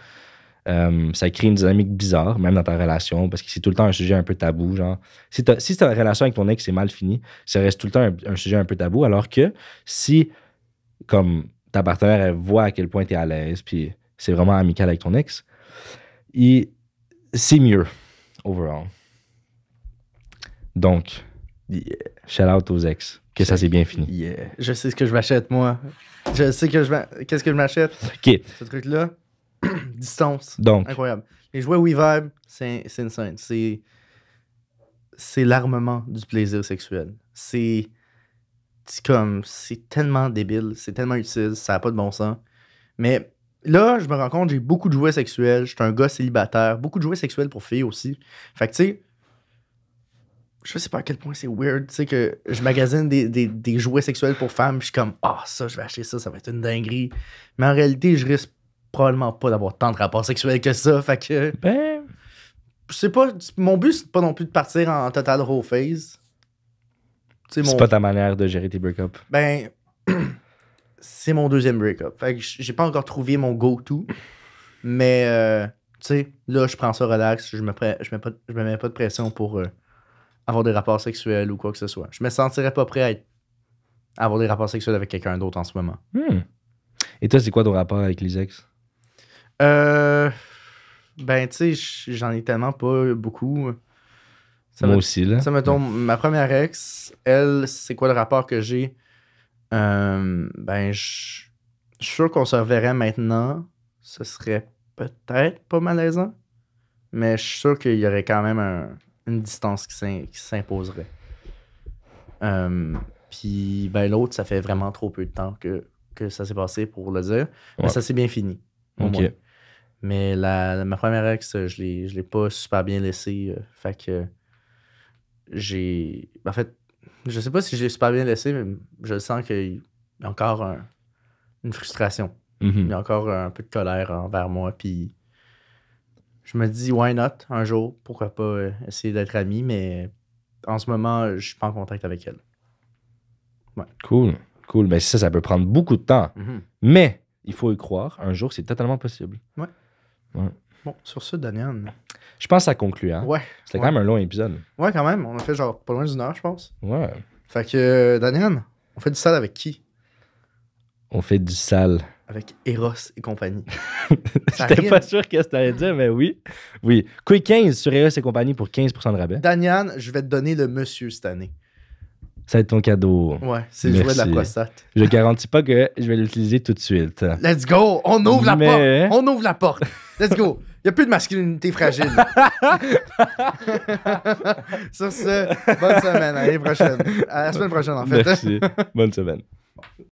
Ça crée une dynamique bizarre, même dans ta relation, parce que c'est tout le temps un sujet un peu tabou. Genre, si ta relation avec ton ex est mal finie, ça reste tout le temps un sujet un peu tabou, alors que si, comme ta partenaire, elle voit à quel point tu es à l'aise, puis c'est vraiment amical avec ton ex, et c'est mieux, overall. Donc, shout out aux ex, que ça s'est bien fini. Yeah. Je sais ce que je m'achète, moi. Je sais qu'est-ce que je m'achète. OK. Ce truc-là, distance. Donc, Incroyable. Les jouets WeVibe, c'est insane. C'est l'armement du plaisir sexuel. C'est tellement débile, c'est tellement utile, ça n'a pas de bon sens. Mais là, je me rends compte, j'ai beaucoup de jouets sexuels. Je suis un gars célibataire. Beaucoup de jouets sexuels pour filles aussi. Fait que, tu sais, je sais pas à quel point c'est weird, tu sais, que je magasine des jouets sexuels pour femmes. Je suis comme, ça, je vais acheter ça, ça va être une dinguerie. Mais en réalité, je risque probablement pas d'avoir tant de rapports sexuels que ça. Fait que, ben, je sais pas, mon but, c'est pas non plus de partir en total raw phase. c'est pas ta manière de gérer tes break-ups. Ben, c'est mon deuxième break-up. Fait que j'ai pas encore trouvé mon go-to. Mais, tu sais, là, je prends ça relax. Je me mets pas de pression pour avoir des rapports sexuels ou quoi que ce soit. Je me sentirais pas prêt à avoir des rapports sexuels avec quelqu'un d'autre en ce moment. Et toi, c'est quoi ton rapport avec les ex? Ben, tu sais, j'en ai tellement pas beaucoup. Moi aussi, là. Ça me tombe. Ma première ex, elle, c'est quoi le rapport que j'ai? Ben, je suis sûr qu'on se reverrait maintenant. Ce serait peut-être pas malaisant. Mais je suis sûr qu'il y aurait quand même une distance qui s'imposerait. Puis, ben, l'autre, ça fait vraiment trop peu de temps que ça s'est passé pour le dire. Mais Ouais. ça s'est bien fini. Au moins. Mais ma première ex, je l'ai pas super bien laissée. Fait que en fait, je sais pas si je l'ai super bien laissé, mais je sens qu'il y a encore une frustration. Il y a encore un peu de colère envers moi. Puis je me dis, why not, un jour? Pourquoi pas essayer d'être ami? Mais en ce moment, je suis pas en contact avec elle. Ouais. Cool. Ben ça peut prendre beaucoup de temps. Mais il faut y croire. Un jour, c'est totalement possible. Ouais. Bon, sur ce, Daniel. Je pense que ça conclut, hein? Ouais. C'était quand même un long épisode. Ouais, quand même. On a fait genre pas loin d'une heure, je pense. Ouais. Fait que, Daniel, on fait du sale avec qui? On fait du sale. Avec Eros et compagnie. J'étais pas sûr qu'est-ce que t'allais dire, mais oui. Oui. Quick 15 sur Eros et compagnie pour 15% de rabais. Daniel, je vais te donner le monsieur cette année. Ça va être ton cadeau. Ouais, c'est le jouet de la prostate. Je garantis pas que je vais l'utiliser tout de suite. Let's go! On ouvre la porte! On ouvre la porte! Let's go! Il n'y a plus de masculinité fragile. Sur ce, bonne semaine. À la semaine prochaine, en fait. Merci. Bonne semaine.